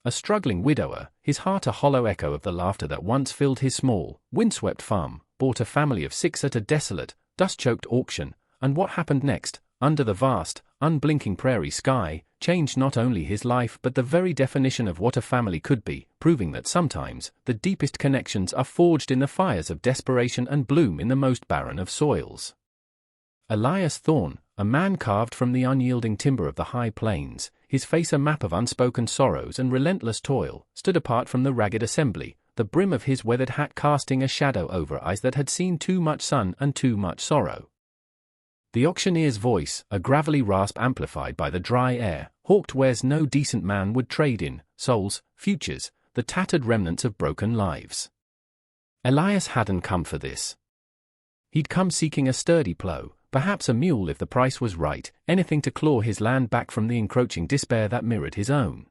a struggling widower, his heart a hollow echo of the laughter that once filled his small, windswept farm, bought a family of 6 at a desolate, dust-choked auction, and what happened next, under the vast, unblinking prairie sky, changed not only his life but the very definition of what a family could be, proving that sometimes the deepest connections are forged in the fires of desperation and bloom in the most barren of soils. Elias Thorne, a man carved from the unyielding timber of the high plains, his face a map of unspoken sorrows and relentless toil, stood apart from the ragged assembly, the brim of his weathered hat casting a shadow over eyes that had seen too much sun and too much sorrow. The auctioneer's voice, a gravelly rasp amplified by the dry air, hawked wares no decent man would trade in, souls, futures, the tattered remnants of broken lives. Elias hadn't come for this. He'd come seeking a sturdy plough, perhaps a mule if the price was right, anything to claw his land back from the encroaching despair that mirrored his own.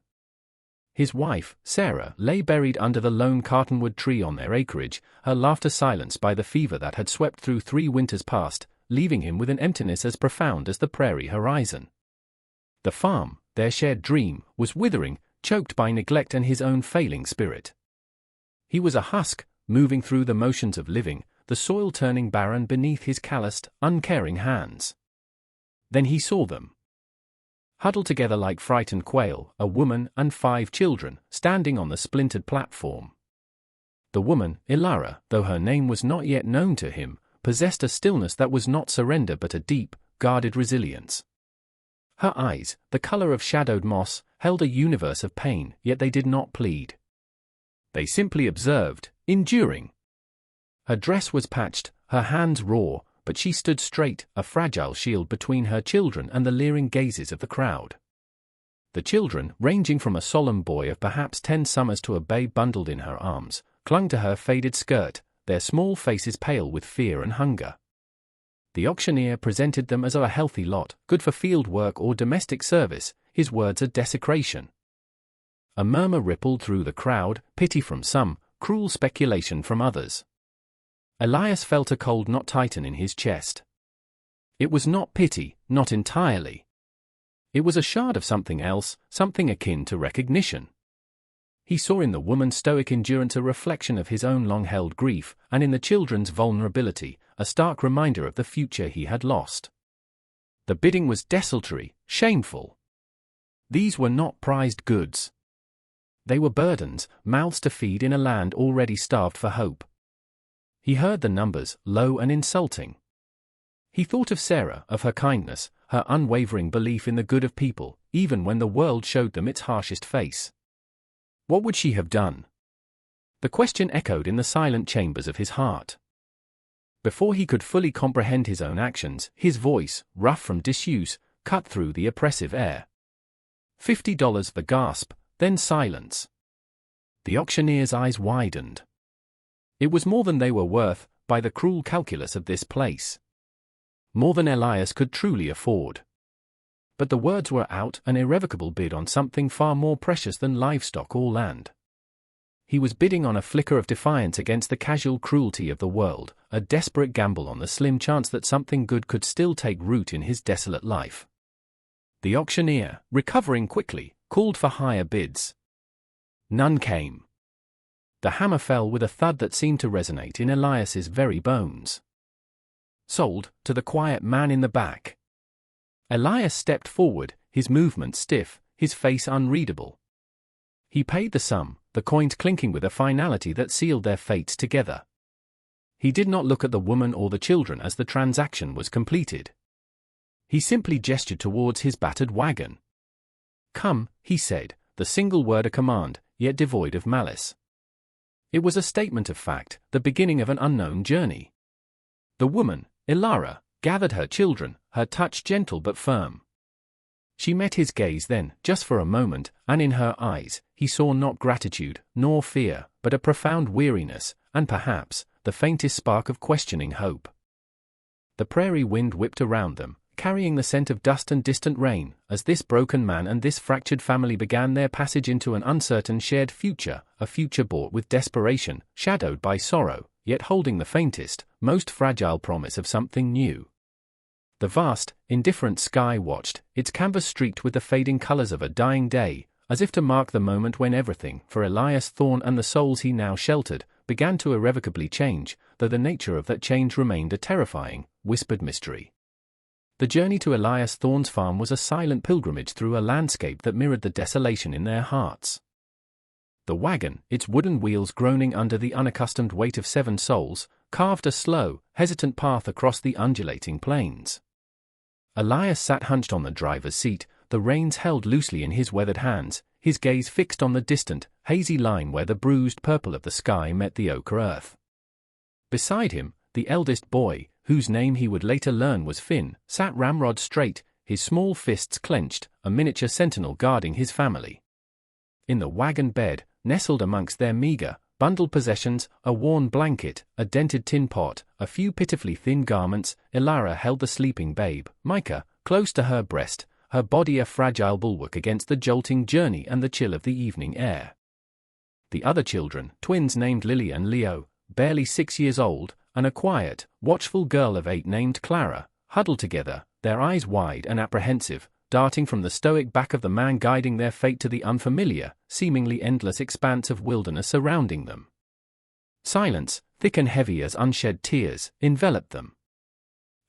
His wife, Sarah, lay buried under the lone cottonwood tree on their acreage, her laughter silenced by the fever that had swept through 3 winters past, leaving him with an emptiness as profound as the prairie horizon. The farm, their shared dream, was withering, choked by neglect and his own failing spirit. He was a husk, moving through the motions of living, the soil turning barren beneath his calloused, uncaring hands. Then he saw them. Huddled together like frightened quail, a woman and 5 children, standing on the splintered platform. The woman, Ilara, though her name was not yet known to him, possessed a stillness that was not surrender but a deep, guarded resilience. Her eyes, the color of shadowed moss, held a universe of pain, yet they did not plead. They simply observed, enduring. Her dress was patched, her hands raw, but she stood straight, a fragile shield between her children and the leering gazes of the crowd. The children, ranging from a solemn boy of perhaps 10 summers to a babe bundled in her arms, clung to her faded skirt, their small faces pale with fear and hunger. The auctioneer presented them as a healthy lot, good for field work or domestic service, his words a desecration. A murmur rippled through the crowd, pity from some, cruel speculation from others. Elias felt a cold knot tighten in his chest. It was not pity, not entirely. It was a shard of something else, something akin to recognition. He saw in the woman's stoic endurance a reflection of his own long-held grief, and in the children's vulnerability, a stark reminder of the future he had lost. The bidding was desultory, shameful. These were not prized goods. They were burdens, mouths to feed in a land already starved for hope. He heard the numbers, low and insulting. He thought of Sarah, of her kindness, her unwavering belief in the good of people, even when the world showed them its harshest face. What would she have done? The question echoed in the silent chambers of his heart. Before he could fully comprehend his own actions, his voice, rough from disuse, cut through the oppressive air. $50 the gasp, then silence. The auctioneer's eyes widened. It was more than they were worth, by the cruel calculus of this place. More than Elias could truly afford. But the words were out, an irrevocable bid on something far more precious than livestock or land. He was bidding on a flicker of defiance against the casual cruelty of the world, a desperate gamble on the slim chance that something good could still take root in his desolate life. The auctioneer, recovering quickly, called for higher bids. None came. The hammer fell with a thud that seemed to resonate in Elias's very bones. Sold, to the quiet man in the back. Elias stepped forward, his movements stiff, his face unreadable. He paid the sum, the coins clinking with a finality that sealed their fates together. He did not look at the woman or the children as the transaction was completed. He simply gestured towards his battered wagon. "Come," he said, the single word a command, yet devoid of malice. It was a statement of fact, the beginning of an unknown journey. The woman, Ilara, gathered her children, her touch gentle but firm. She met his gaze then, just for a moment, and in her eyes, he saw not gratitude, nor fear, but a profound weariness, and perhaps, the faintest spark of questioning hope. The prairie wind whipped around them, carrying the scent of dust and distant rain, as this broken man and this fractured family began their passage into an uncertain shared future, a future bought with desperation, shadowed by sorrow, yet holding the faintest, most fragile promise of something new. The vast, indifferent sky watched, its canvas streaked with the fading colors of a dying day, as if to mark the moment when everything, for Elias Thorne and the souls he now sheltered, began to irrevocably change, though the nature of that change remained a terrifying, whispered mystery. The journey to Elias Thorne's farm was a silent pilgrimage through a landscape that mirrored the desolation in their hearts. The wagon, its wooden wheels groaning under the unaccustomed weight of 7 souls, carved a slow, hesitant path across the undulating plains. Elias sat hunched on the driver's seat, the reins held loosely in his weathered hands, his gaze fixed on the distant, hazy line where the bruised purple of the sky met the ochre earth. Beside him, the eldest boy, whose name he would later learn was Finn, sat ramrod straight, his small fists clenched, a miniature sentinel guarding his family. In the wagon bed, nestled amongst their meager, bundled possessions, a worn blanket, a dented tin pot, a few pitifully thin garments, Elara held the sleeping babe, Micah, close to her breast, her body a fragile bulwark against the jolting journey and the chill of the evening air. The other children, twins named Lily and Leo, barely 6 years old, and a quiet, watchful girl of 8 named Clara, huddled together, their eyes wide and apprehensive, darting from the stoic back of the man guiding their fate to the unfamiliar, seemingly endless expanse of wilderness surrounding them. Silence, thick and heavy as unshed tears, enveloped them.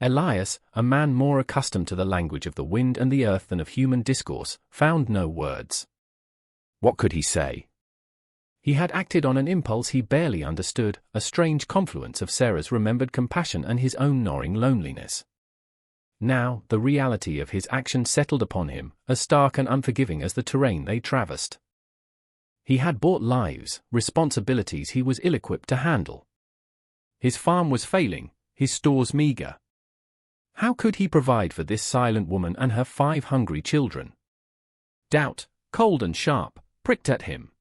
Elias, a man more accustomed to the language of the wind and the earth than of human discourse, found no words. What could he say? He had acted on an impulse he barely understood, a strange confluence of Sarah's remembered compassion and his own gnawing loneliness. Now, the reality of his action settled upon him, as stark and unforgiving as the terrain they traversed. He had bought lives, responsibilities he was ill-equipped to handle. His farm was failing, his stores meager. How could he provide for this silent woman and her 5 hungry children? Doubt, cold and sharp, pricked at him.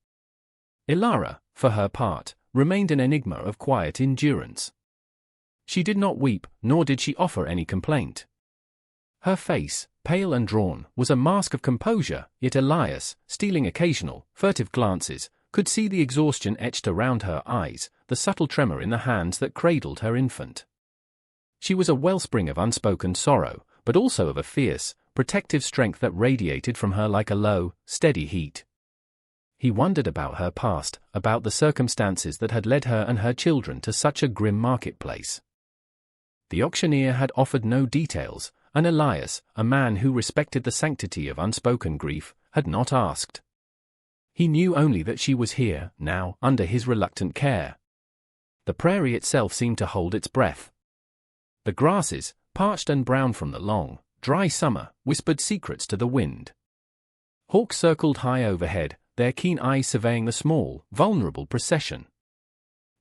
Elara, for her part, remained an enigma of quiet endurance. She did not weep, nor did she offer any complaint. Her face, pale and drawn, was a mask of composure, yet Elias, stealing occasional, furtive glances, could see the exhaustion etched around her eyes, the subtle tremor in the hands that cradled her infant. She was a wellspring of unspoken sorrow, but also of a fierce, protective strength that radiated from her like a low, steady heat. He wondered about her past, about the circumstances that had led her and her children to such a grim marketplace. The auctioneer had offered no details, and Elias, a man who respected the sanctity of unspoken grief, had not asked. He knew only that she was here, now, under his reluctant care. The prairie itself seemed to hold its breath. The grasses, parched and brown from the long, dry summer, whispered secrets to the wind. Hawks circled high overhead, their keen eyes surveying the small, vulnerable procession.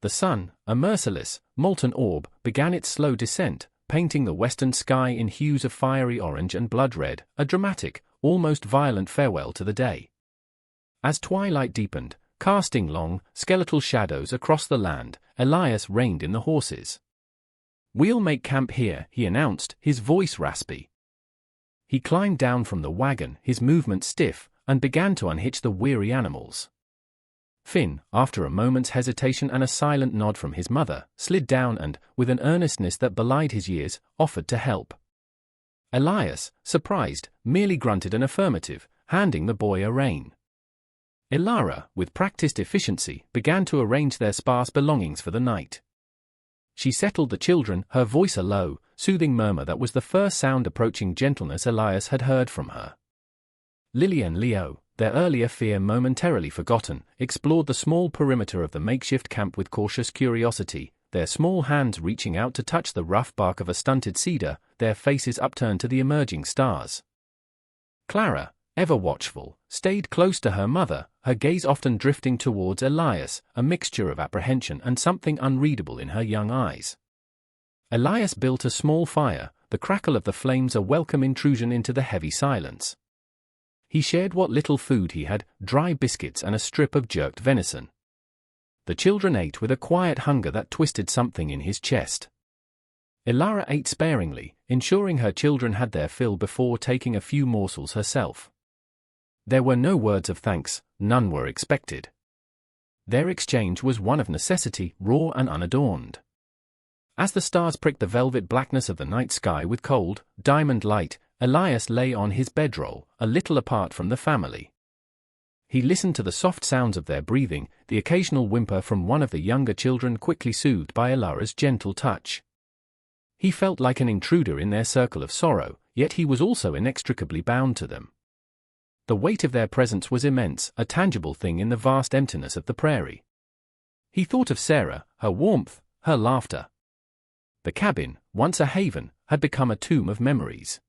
The sun, a merciless, molten orb, began its slow descent, painting the western sky in hues of fiery orange and blood red, a dramatic, almost violent farewell to the day. As twilight deepened, casting long, skeletal shadows across the land, Elias reined in the horses. "We'll make camp here," he announced, his voice raspy. He climbed down from the wagon, his movements stiff, and began to unhitch the weary animals. Finn, after a moment's hesitation and a silent nod from his mother, slid down and, with an earnestness that belied his years, offered to help. Elias, surprised, merely grunted an affirmative, handing the boy a rein. Elara, with practiced efficiency, began to arrange their sparse belongings for the night. She settled the children, her voice a low, soothing murmur that was the first sound approaching gentleness Elias had heard from her. Lily and Leo, their earlier fear momentarily forgotten, explored the small perimeter of the makeshift camp with cautious curiosity, their small hands reaching out to touch the rough bark of a stunted cedar, their faces upturned to the emerging stars. Clara, ever watchful, stayed close to her mother, her gaze often drifting towards Elias, a mixture of apprehension and something unreadable in her young eyes. Elias built a small fire, the crackle of the flames a welcome intrusion into the heavy silence. He shared what little food he had, dry biscuits and a strip of jerked venison. The children ate with a quiet hunger that twisted something in his chest. Elara ate sparingly, ensuring her children had their fill before taking a few morsels herself. There were no words of thanks, none were expected. Their exchange was one of necessity, raw and unadorned. As the stars pricked the velvet blackness of the night sky with cold, diamond light, Elias lay on his bedroll, a little apart from the family. he listened to the soft sounds of their breathing, the occasional whimper from one of the younger children quickly soothed by Ilara's gentle touch. He felt like an intruder in their circle of sorrow, yet he was also inextricably bound to them. The weight of their presence was immense, a tangible thing in the vast emptiness of the prairie. He thought of Sarah, her warmth, her laughter. The cabin, once a haven, had become a tomb of memories.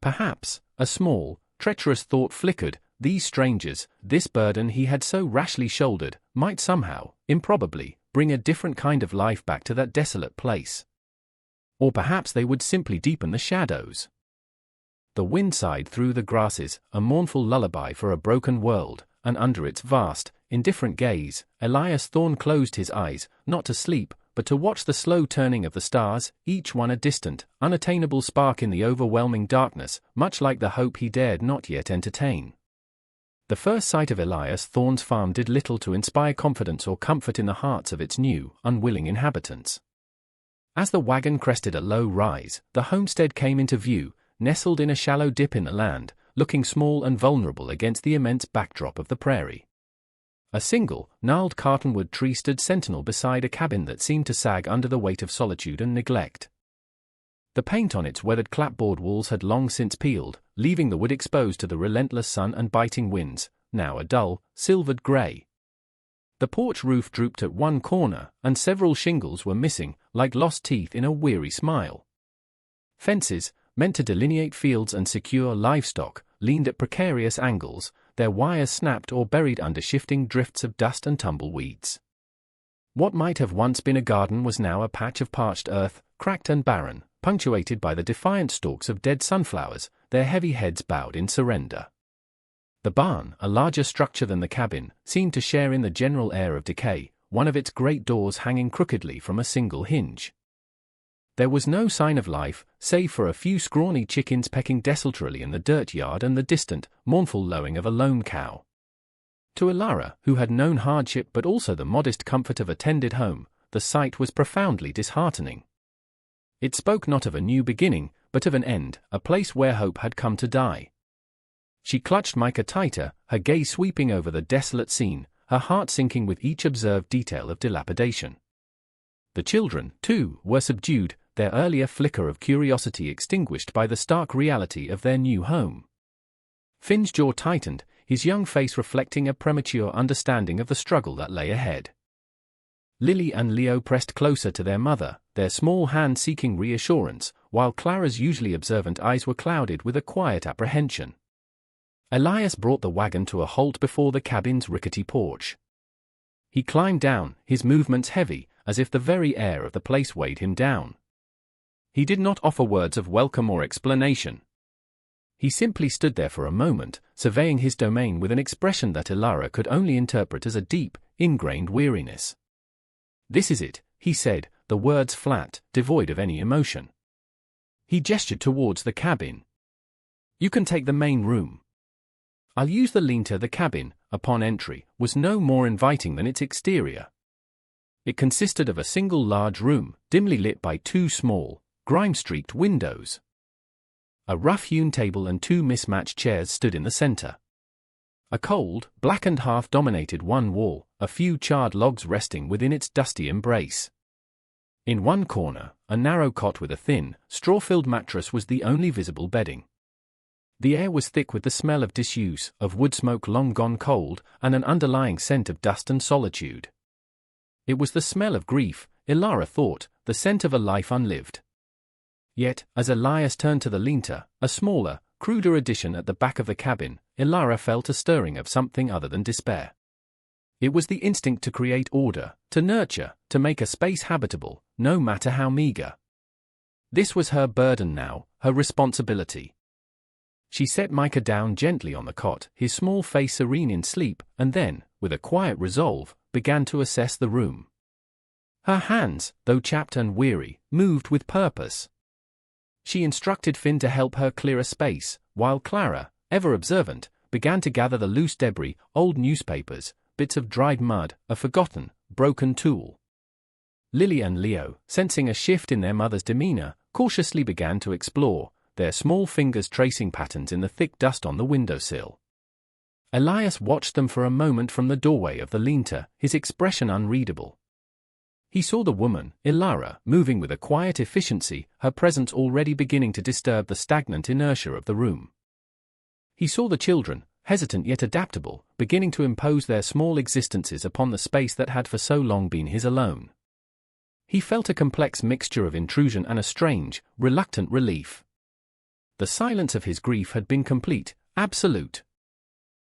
Perhaps, a small, treacherous thought flickered, these strangers, this burden he had so rashly shouldered, might somehow, improbably, bring a different kind of life back to that desolate place. Or perhaps they would simply deepen the shadows. The wind sighed through the grasses, a mournful lullaby for a broken world, and under its vast, indifferent gaze, Elias Thorne closed his eyes, not to sleep, but to watch the slow turning of the stars, each one a distant, unattainable spark in the overwhelming darkness, much like the hope he dared not yet entertain. The first sight of Elias Thorne's farm did little to inspire confidence or comfort in the hearts of its new, unwilling inhabitants. As the wagon crested a low rise, the homestead came into view, nestled in a shallow dip in the land, looking small and vulnerable against the immense backdrop of the prairie. A single, gnarled cottonwood tree stood sentinel beside a cabin that seemed to sag under the weight of solitude and neglect. The paint on its weathered clapboard walls had long since peeled, leaving the wood exposed to the relentless sun and biting winds, now a dull, silvered gray. The porch roof drooped at one corner, and several shingles were missing, like lost teeth in a weary smile. Fences, meant to delineate fields and secure livestock, leaned at precarious angles, their wires snapped or buried under shifting drifts of dust and tumbleweeds. What might have once been a garden was now a patch of parched earth, cracked and barren, punctuated by the defiant stalks of dead sunflowers, their heavy heads bowed in surrender. The barn, a larger structure than the cabin, seemed to share in the general air of decay, one of its great doors hanging crookedly from a single hinge. There was no sign of life, save for a few scrawny chickens pecking desultorily in the dirt yard and the distant, mournful lowing of a lone cow. To Ilara, who had known hardship but also the modest comfort of a tended home, the sight was profoundly disheartening. It spoke not of a new beginning, but of an end, a place where hope had come to die. She clutched Micah tighter, her gaze sweeping over the desolate scene, her heart sinking with each observed detail of dilapidation. The children, too, were subdued, their earlier flicker of curiosity extinguished by the stark reality of their new home. Finn's jaw tightened, his young face reflecting a premature understanding of the struggle that lay ahead. Lily and Leo pressed closer to their mother, their small hands seeking reassurance, while Clara's usually observant eyes were clouded with a quiet apprehension. Elias brought the wagon to a halt before the cabin's rickety porch. He climbed down, his movements heavy, as if the very air of the place weighed him down. He did not offer words of welcome or explanation. He simply stood there for a moment, surveying his domain with an expression that Ilara could only interpret as a deep, ingrained weariness. "This is it," he said, the words flat, devoid of any emotion. He gestured towards the cabin. "You can take the main room. I'll use the lean-to." The cabin, upon entry, was no more inviting than its exterior. It consisted of a single large room, dimly lit by two small, grime-streaked windows. A rough-hewn table and two mismatched chairs stood in the center. A cold, blackened hearth dominated one wall, a few charred logs resting within its dusty embrace. In one corner, a narrow cot with a thin, straw-filled mattress was the only visible bedding. The air was thick with the smell of disuse, of wood smoke long gone cold, and an underlying scent of dust and solitude. It was the smell of grief, Ilara thought, the scent of a life unlived. Yet, as Elias turned to the lean-to, a smaller, cruder addition at the back of the cabin, Ilara felt a stirring of something other than despair. It was the instinct to create order, to nurture, to make a space habitable, no matter how meager. This was her burden now, her responsibility. She set Micah down gently on the cot, his small face serene in sleep, and then, with a quiet resolve, began to assess the room. Her hands, though chapped and weary, moved with purpose. She instructed Finn to help her clear a space, while Clara, ever observant, began to gather the loose debris, old newspapers, bits of dried mud, a forgotten, broken tool. Lily and Leo, sensing a shift in their mother's demeanor, cautiously began to explore, their small fingers tracing patterns in the thick dust on the windowsill. Elias watched them for a moment from the doorway of the lean-to, his expression unreadable. He saw the woman, Ilara, moving with a quiet efficiency, her presence already beginning to disturb the stagnant inertia of the room. He saw the children, hesitant yet adaptable, beginning to impose their small existences upon the space that had for so long been his alone. He felt a complex mixture of intrusion and a strange, reluctant relief. The silence of his grief had been complete, absolute.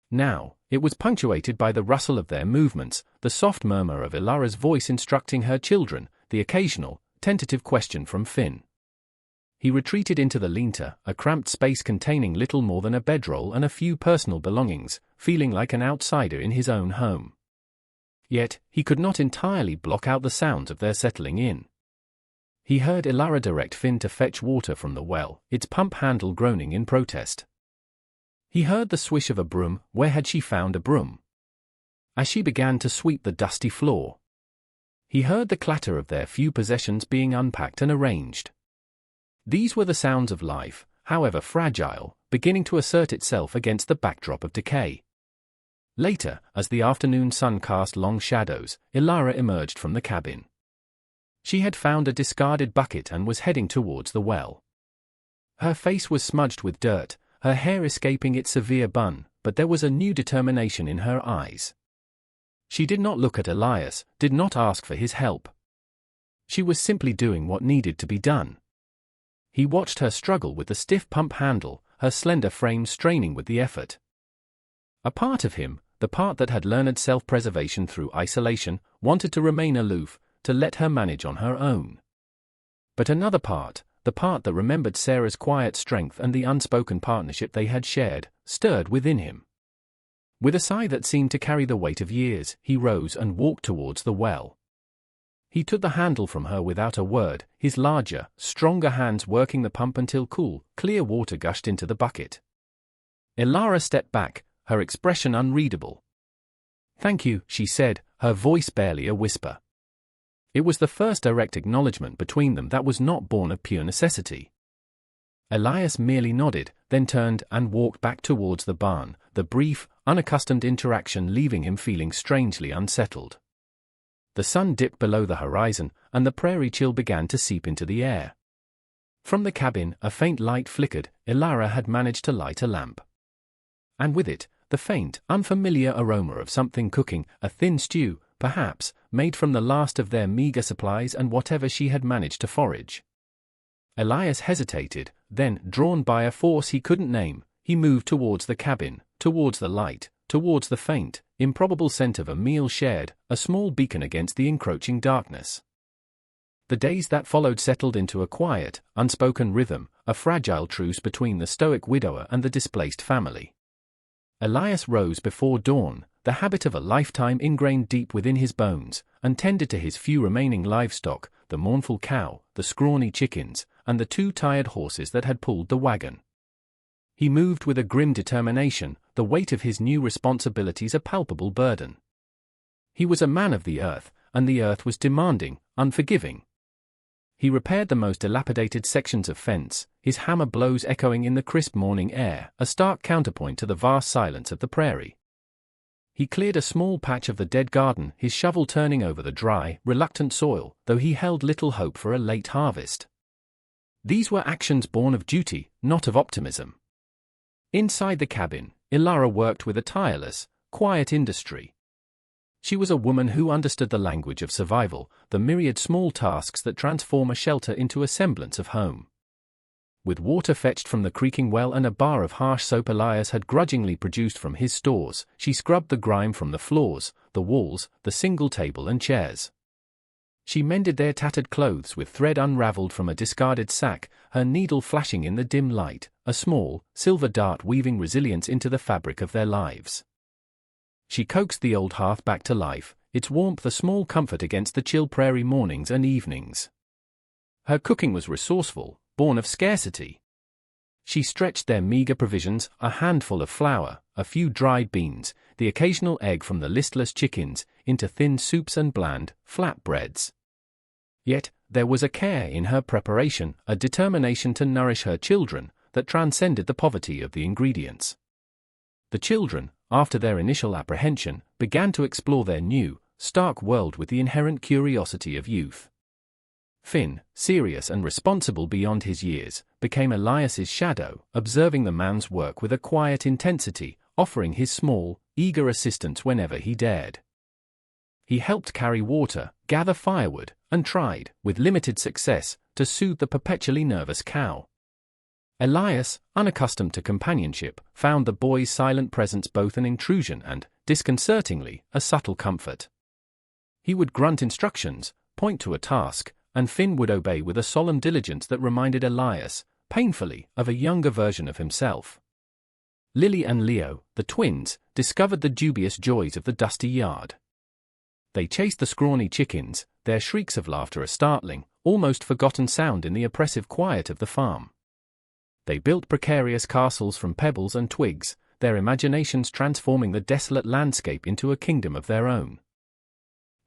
Now, it was punctuated by the rustle of their movements, the soft murmur of Ilara's voice instructing her children, the occasional, tentative question from Finn. He retreated into the lean-to, a cramped space containing little more than a bedroll and a few personal belongings, feeling like an outsider in his own home. Yet, he could not entirely block out the sounds of their settling in. He heard Ilara direct Finn to fetch water from the well, its pump handle groaning in protest. He heard the swish of a broom. Where had she found a broom? As she began to sweep the dusty floor. He heard the clatter of their few possessions being unpacked and arranged. These were the sounds of life, however fragile, beginning to assert itself against the backdrop of decay. Later, as the afternoon sun cast long shadows, Ilara emerged from the cabin. She had found a discarded bucket and was heading towards the well. Her face was smudged with dirt, her hair escaping its severe bun, but there was a new determination in her eyes. She did not look at Elias, did not ask for his help. She was simply doing what needed to be done. He watched her struggle with the stiff pump handle, her slender frame straining with the effort. A part of him, the part that had learned self-preservation through isolation, wanted to remain aloof, to let her manage on her own. But another part, the part that remembered Sarah's quiet strength and the unspoken partnership they had shared, stirred within him. With a sigh that seemed to carry the weight of years, he rose and walked towards the well. He took the handle from her without a word, his larger, stronger hands working the pump until cool, clear water gushed into the bucket. Ilara stepped back, her expression unreadable. "Thank you," she said, her voice barely a whisper. It was the first direct acknowledgement between them that was not born of pure necessity. Elias merely nodded, then turned and walked back towards the barn, the brief, unaccustomed interaction leaving him feeling strangely unsettled. The sun dipped below the horizon, and the prairie chill began to seep into the air. From the cabin, a faint light flickered. Ilara had managed to light a lamp. And with it, the faint, unfamiliar aroma of something cooking, a thin stew, perhaps, made from the last of their meager supplies and whatever she had managed to forage. Elias hesitated, then, drawn by a force he couldn't name, he moved towards the cabin, towards the light, towards the faint, improbable scent of a meal shared, a small beacon against the encroaching darkness. The days that followed settled into a quiet, unspoken rhythm, a fragile truce between the stoic widower and the displaced family. Elias rose before dawn, the habit of a lifetime ingrained deep within his bones, and tended to his few remaining livestock, the mournful cow, the scrawny chickens, and the 2 tired horses that had pulled the wagon. He moved with a grim determination, the weight of his new responsibilities a palpable burden. He was a man of the earth, and the earth was demanding, unforgiving. He repaired the most dilapidated sections of fence, his hammer blows echoing in the crisp morning air, a stark counterpoint to the vast silence of the prairie. He cleared a small patch of the dead garden, his shovel turning over the dry, reluctant soil, though he held little hope for a late harvest. These were actions born of duty, not of optimism. Inside the cabin, Ilara worked with a tireless, quiet industry. She was a woman who understood the language of survival, the myriad small tasks that transform a shelter into a semblance of home. With water fetched from the creaking well and a bar of harsh soap Elias had grudgingly produced from his stores, she scrubbed the grime from the floors, the walls, the single table and chairs. She mended their tattered clothes with thread unraveled from a discarded sack, her needle flashing in the dim light, a small, silver dart weaving resilience into the fabric of their lives. She coaxed the old hearth back to life, its warmth a small comfort against the chill prairie mornings and evenings. Her cooking was resourceful, born of scarcity. She stretched their meager provisions, a handful of flour, a few dried beans, the occasional egg from the listless chickens, into thin soups and bland, flat breads. Yet, there was a care in her preparation, a determination to nourish her children, that transcended the poverty of the ingredients. The children, after their initial apprehension, began to explore their new, stark world with the inherent curiosity of youth. Finn, serious and responsible beyond his years, became Elias's shadow, observing the man's work with a quiet intensity, offering his small, eager assistance whenever he dared. He helped carry water, gather firewood, and tried, with limited success, to soothe the perpetually nervous cow. Elias, unaccustomed to companionship, found the boy's silent presence both an intrusion and, disconcertingly, a subtle comfort. He would grunt instructions, point to a task, and Finn would obey with a solemn diligence that reminded Elias, painfully, of a younger version of himself. Lily and Leo, the twins, discovered the dubious joys of the dusty yard. They chased the scrawny chickens, their shrieks of laughter a startling, almost forgotten sound in the oppressive quiet of the farm. They built precarious castles from pebbles and twigs, their imaginations transforming the desolate landscape into a kingdom of their own.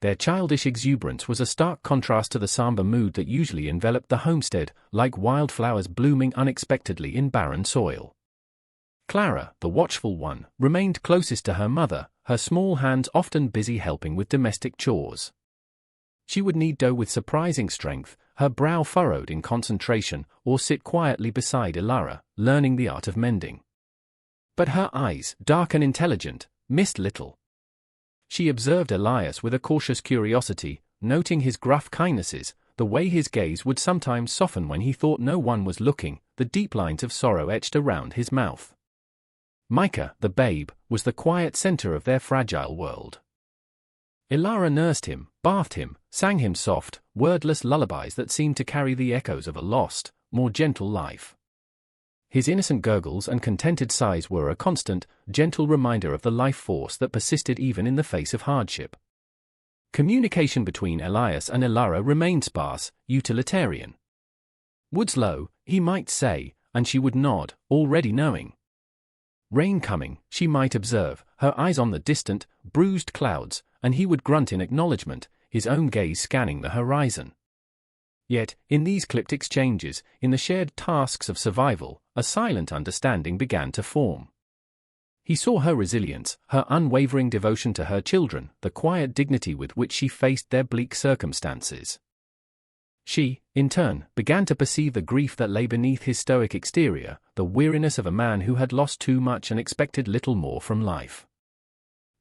Their childish exuberance was a stark contrast to the somber mood that usually enveloped the homestead, like wildflowers blooming unexpectedly in barren soil. Clara, the watchful one, remained closest to her mother, her small hands often busy helping with domestic chores. She would knead dough with surprising strength, her brow furrowed in concentration, or sit quietly beside Ilara, learning the art of mending. But her eyes, dark and intelligent, missed little. She observed Elias with a cautious curiosity, noting his gruff kindnesses, the way his gaze would sometimes soften when he thought no one was looking, the deep lines of sorrow etched around his mouth. Micah, the babe, was the quiet center of their fragile world. Ilara nursed him, bathed him, sang him soft, wordless lullabies that seemed to carry the echoes of a lost, more gentle life. His innocent gurgles and contented sighs were a constant, gentle reminder of the life force that persisted even in the face of hardship. Communication between Elias and Ilara remained sparse, utilitarian. "Wood's low," he might say, and she would nod, already knowing. "Rain coming," she might observe, her eyes on the distant, bruised clouds, and he would grunt in acknowledgement, his own gaze scanning the horizon. Yet, in these clipped exchanges, in the shared tasks of survival, a silent understanding began to form. He saw her resilience, her unwavering devotion to her children, the quiet dignity with which she faced their bleak circumstances. She, in turn, began to perceive the grief that lay beneath his stoic exterior, the weariness of a man who had lost too much and expected little more from life.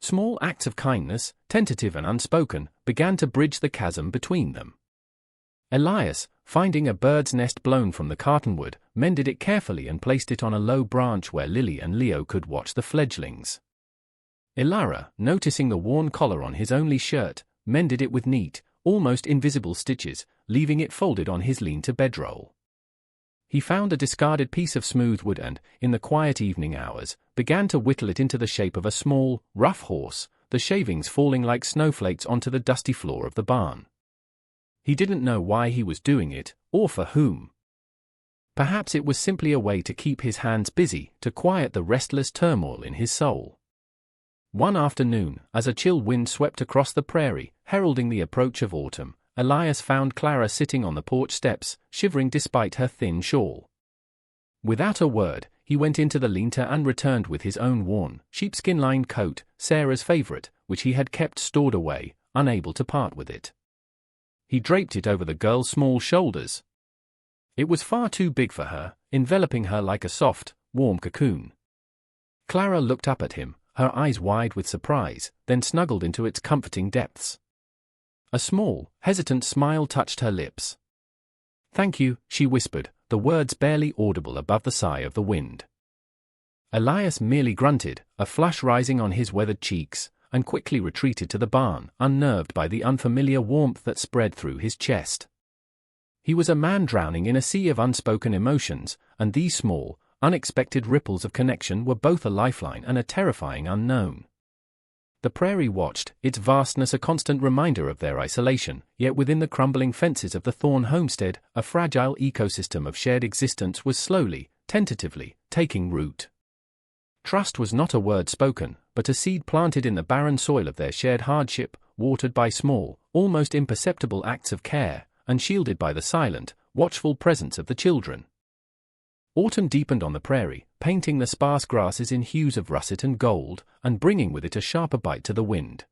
Small acts of kindness, tentative and unspoken, began to bridge the chasm between them. Elias, finding a bird's nest blown from the cartonwood, mended it carefully and placed it on a low branch where Lily and Leo could watch the fledglings. Ilara, noticing the worn collar on his only shirt, mended it with neat, almost invisible stitches, leaving it folded on his lean-to bedroll. He found a discarded piece of smooth wood and, in the quiet evening hours, began to whittle it into the shape of a small, rough horse, the shavings falling like snowflakes onto the dusty floor of the barn. He didn't know why he was doing it, or for whom. Perhaps it was simply a way to keep his hands busy, to quiet the restless turmoil in his soul. One afternoon, as a chill wind swept across the prairie, heralding the approach of autumn, Elias found Clara sitting on the porch steps, shivering despite her thin shawl. Without a word, he went into the lean-to and returned with his own worn, sheepskin-lined coat, Sarah's favorite, which he had kept stored away, unable to part with it. He draped it over the girl's small shoulders. It was far too big for her, enveloping her like a soft, warm cocoon. Clara looked up at him, her eyes wide with surprise, then snuggled into its comforting depths. A small, hesitant smile touched her lips. "Thank you," she whispered, the words barely audible above the sigh of the wind. Elias merely grunted, a flush rising on his weathered cheeks, and quickly retreated to the barn, unnerved by the unfamiliar warmth that spread through his chest. He was a man drowning in a sea of unspoken emotions, and these small, unexpected ripples of connection were both a lifeline and a terrifying unknown. The prairie watched, its vastness a constant reminder of their isolation, yet within the crumbling fences of the Thorne homestead, a fragile ecosystem of shared existence was slowly, tentatively, taking root. Trust was not a word spoken, but a seed planted in the barren soil of their shared hardship, watered by small, almost imperceptible acts of care, and shielded by the silent, watchful presence of the children. Autumn deepened on the prairie, painting the sparse grasses in hues of russet and gold, and bringing with it a sharper bite to the wind.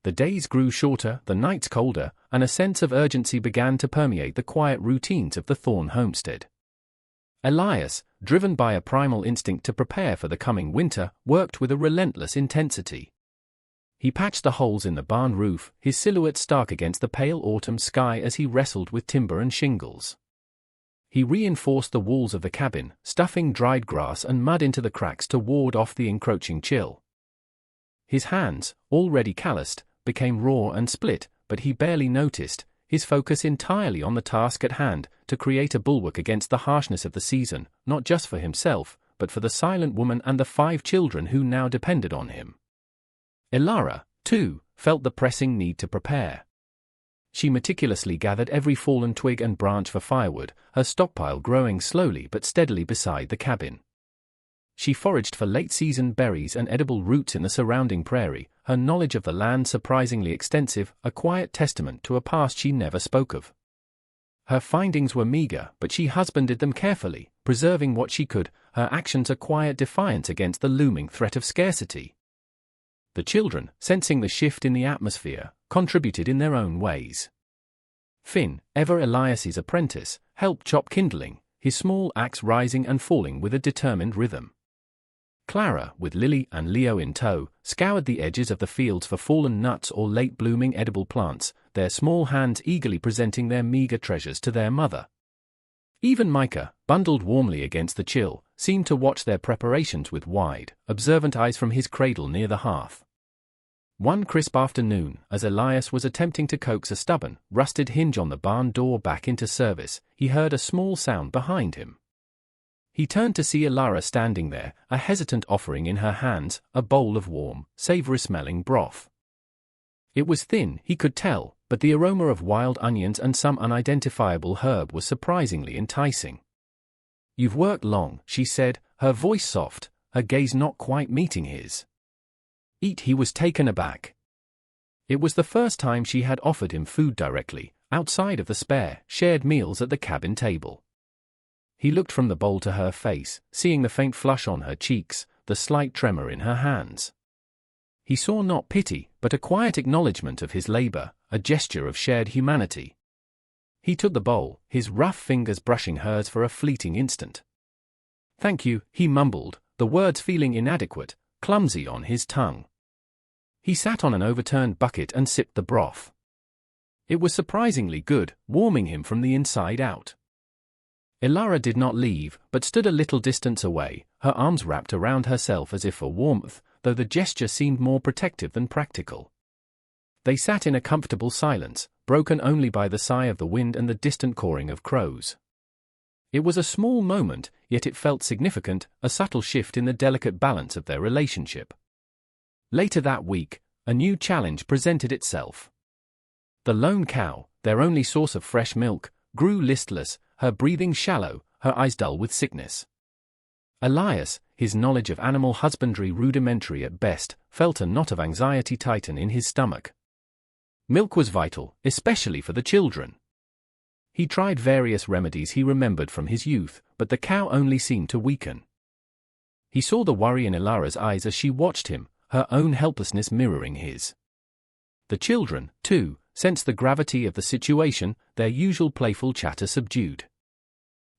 The days grew shorter, the nights colder, and a sense of urgency began to permeate the quiet routines of the Thorne homestead. Elias, driven by a primal instinct to prepare for the coming winter, worked with a relentless intensity. He patched the holes in the barn roof, his silhouette stark against the pale autumn sky as he wrestled with timber and shingles. He reinforced the walls of the cabin, stuffing dried grass and mud into the cracks to ward off the encroaching chill. His hands, already calloused, became raw and split, but he barely noticed, his focus entirely on the task at hand, to create a bulwark against the harshness of the season, not just for himself, but for the silent woman and the 5 children who now depended on him. Elara, too, felt the pressing need to prepare. She meticulously gathered every fallen twig and branch for firewood, her stockpile growing slowly but steadily beside the cabin. She foraged for late-season berries and edible roots in the surrounding prairie, her knowledge of the land surprisingly extensive, a quiet testament to a past she never spoke of. Her findings were meager, but she husbanded them carefully, preserving what she could, her actions a quiet defiance against the looming threat of scarcity. The children, sensing the shift in the atmosphere, contributed in their own ways. Finn, ever Elias's apprentice, helped chop kindling, his small axe rising and falling with a determined rhythm. Clara, with Lily and Leo in tow, scoured the edges of the fields for fallen nuts or late-blooming edible plants, their small hands eagerly presenting their meager treasures to their mother. Even Micah, bundled warmly against the chill, seemed to watch their preparations with wide, observant eyes from his cradle near the hearth. One crisp afternoon, as Elias was attempting to coax a stubborn, rusted hinge on the barn door back into service, he heard a small sound behind him. He turned to see Elara standing there, a hesitant offering in her hands, a bowl of warm, savory-smelling broth. It was thin, he could tell, but the aroma of wild onions and some unidentifiable herb was surprisingly enticing. "You've worked long," she said, her voice soft, her gaze not quite meeting his. "Eat." He was taken aback. It was the first time she had offered him food directly, outside of the spare, shared meals at the cabin table. He looked from the bowl to her face, seeing the faint flush on her cheeks, the slight tremor in her hands. He saw not pity, but a quiet acknowledgement of his labor, a gesture of shared humanity. He took the bowl, his rough fingers brushing hers for a fleeting instant. "Thank you," he mumbled, the words feeling inadequate, clumsy on his tongue. He sat on an overturned bucket and sipped the broth. It was surprisingly good, warming him from the inside out. Elara did not leave, but stood a little distance away, her arms wrapped around herself as if for warmth, though the gesture seemed more protective than practical. They sat in a comfortable silence, broken only by the sigh of the wind and the distant cawing of crows. It was a small moment, yet it felt significant, a subtle shift in the delicate balance of their relationship. Later that week, a new challenge presented itself. The lone cow, their only source of fresh milk, grew listless, her breathing shallow, her eyes dull with sickness. Elias, his knowledge of animal husbandry rudimentary at best, felt a knot of anxiety tighten in his stomach. Milk was vital, especially for the children. He tried various remedies he remembered from his youth, but the cow only seemed to weaken. He saw the worry in Elara's eyes as she watched him, her own helplessness mirroring his. The children, too, sensed the gravity of the situation, their usual playful chatter subdued.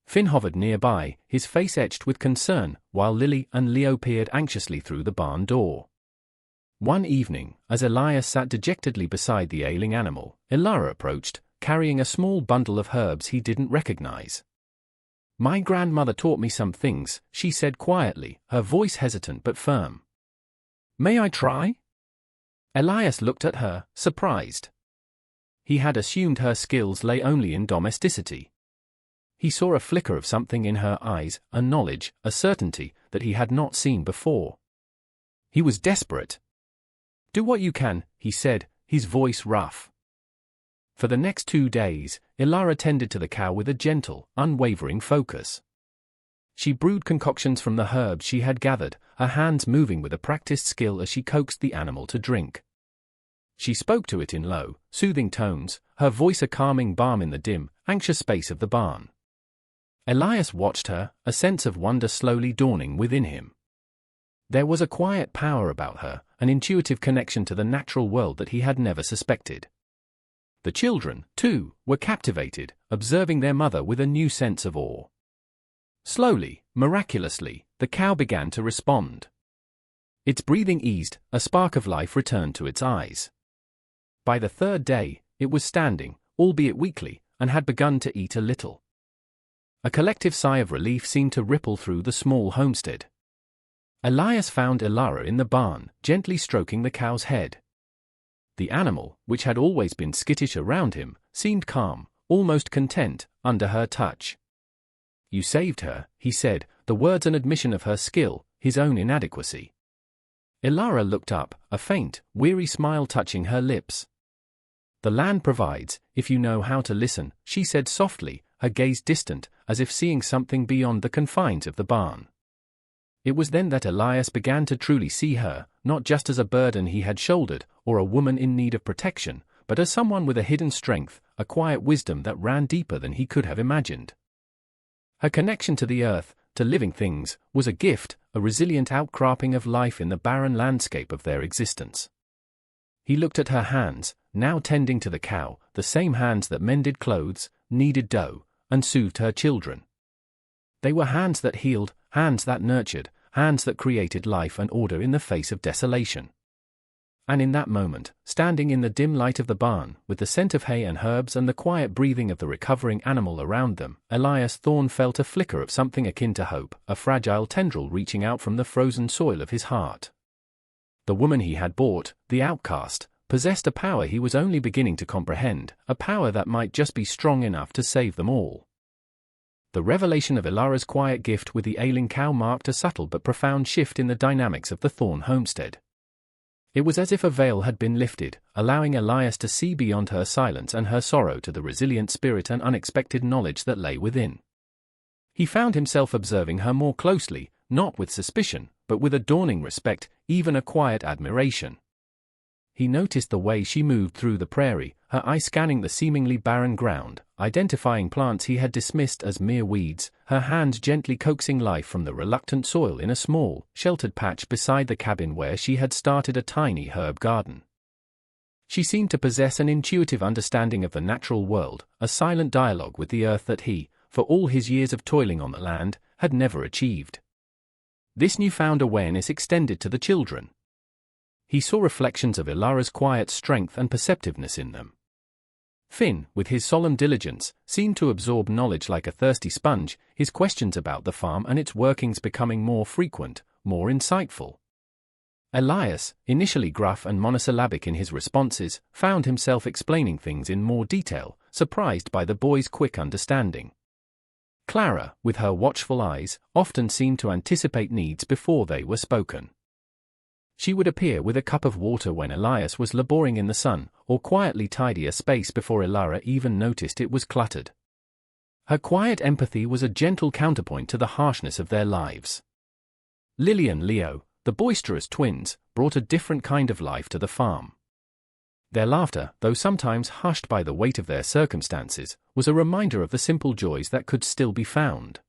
Finn hovered nearby, his face etched with concern, while Lily and Leo peered anxiously through the barn door. One evening, as Elias sat dejectedly beside the ailing animal, Elara approached, carrying a small bundle of herbs he didn't recognize. "My grandmother taught me some things," she said quietly, her voice hesitant but firm. "May I try?" Elias looked at her, surprised. He had assumed her skills lay only in domesticity. He saw a flicker of something in her eyes, a knowledge, a certainty, that he had not seen before. He was desperate. "Do what you can," he said, his voice rough. For the next 2 days, Elara tended to the cow with a gentle, unwavering focus. She brewed concoctions from the herbs she had gathered, her hands moving with a practiced skill as she coaxed the animal to drink. She spoke to it in low, soothing tones, her voice a calming balm in the dim, anxious space of the barn. Elias watched her, a sense of wonder slowly dawning within him. There was a quiet power about her, an intuitive connection to the natural world that he had never suspected. The children, too, were captivated, observing their mother with a new sense of awe. Slowly, miraculously, the cow began to respond. Its breathing eased, a spark of life returned to its eyes. By the third day, it was standing, albeit weakly, and had begun to eat a little. A collective sigh of relief seemed to ripple through the small homestead. Elias found Ilara in the barn, gently stroking the cow's head. The animal, which had always been skittish around him, seemed calm, almost content, under her touch. "You saved her," he said, the words an admission of her skill, his own inadequacy. Ilara looked up, a faint, weary smile touching her lips. "The land provides, if you know how to listen," she said softly, her gaze distant, as if seeing something beyond the confines of the barn. It was then that Elias began to truly see her, not just as a burden he had shouldered, or a woman in need of protection, but as someone with a hidden strength, a quiet wisdom that ran deeper than he could have imagined. Her connection to the earth, to living things, was a gift, a resilient outcropping of life in the barren landscape of their existence. He looked at her hands, now tending to the cow, the same hands that mended clothes, kneaded dough, and soothed her children. They were hands that healed, hands that nurtured, hands that created life and order in the face of desolation. And in that moment, standing in the dim light of the barn, with the scent of hay and herbs and the quiet breathing of the recovering animal around them, Elias Thorne felt a flicker of something akin to hope, a fragile tendril reaching out from the frozen soil of his heart. The woman he had bought, the outcast, possessed a power he was only beginning to comprehend, a power that might just be strong enough to save them all. The revelation of Ilara's quiet gift with the ailing cow marked a subtle but profound shift in the dynamics of the Thorne homestead. It was as if a veil had been lifted, allowing Elias to see beyond her silence and her sorrow to the resilient spirit and unexpected knowledge that lay within. He found himself observing her more closely, not with suspicion, but with a dawning respect, even a quiet admiration. He noticed the way she moved through the prairie, her eye scanning the seemingly barren ground, identifying plants he had dismissed as mere weeds, her hand gently coaxing life from the reluctant soil in a small, sheltered patch beside the cabin where she had started a tiny herb garden. She seemed to possess an intuitive understanding of the natural world, a silent dialogue with the earth that he, for all his years of toiling on the land, had never achieved. This newfound awareness extended to the children. He saw reflections of Ilara's quiet strength and perceptiveness in them. Finn, with his solemn diligence, seemed to absorb knowledge like a thirsty sponge, his questions about the farm and its workings becoming more frequent, more insightful. Elias, initially gruff and monosyllabic in his responses, found himself explaining things in more detail, surprised by the boy's quick understanding. Clara, with her watchful eyes, often seemed to anticipate needs before they were spoken. She would appear with a cup of water when Elias was laboring in the sun, or quietly tidy a space before Ilara even noticed it was cluttered. Her quiet empathy was a gentle counterpoint to the harshness of their lives. Lily and Leo, the boisterous twins, brought a different kind of life to the farm. Their laughter, though sometimes hushed by the weight of their circumstances, was a reminder of the simple joys that could still be found.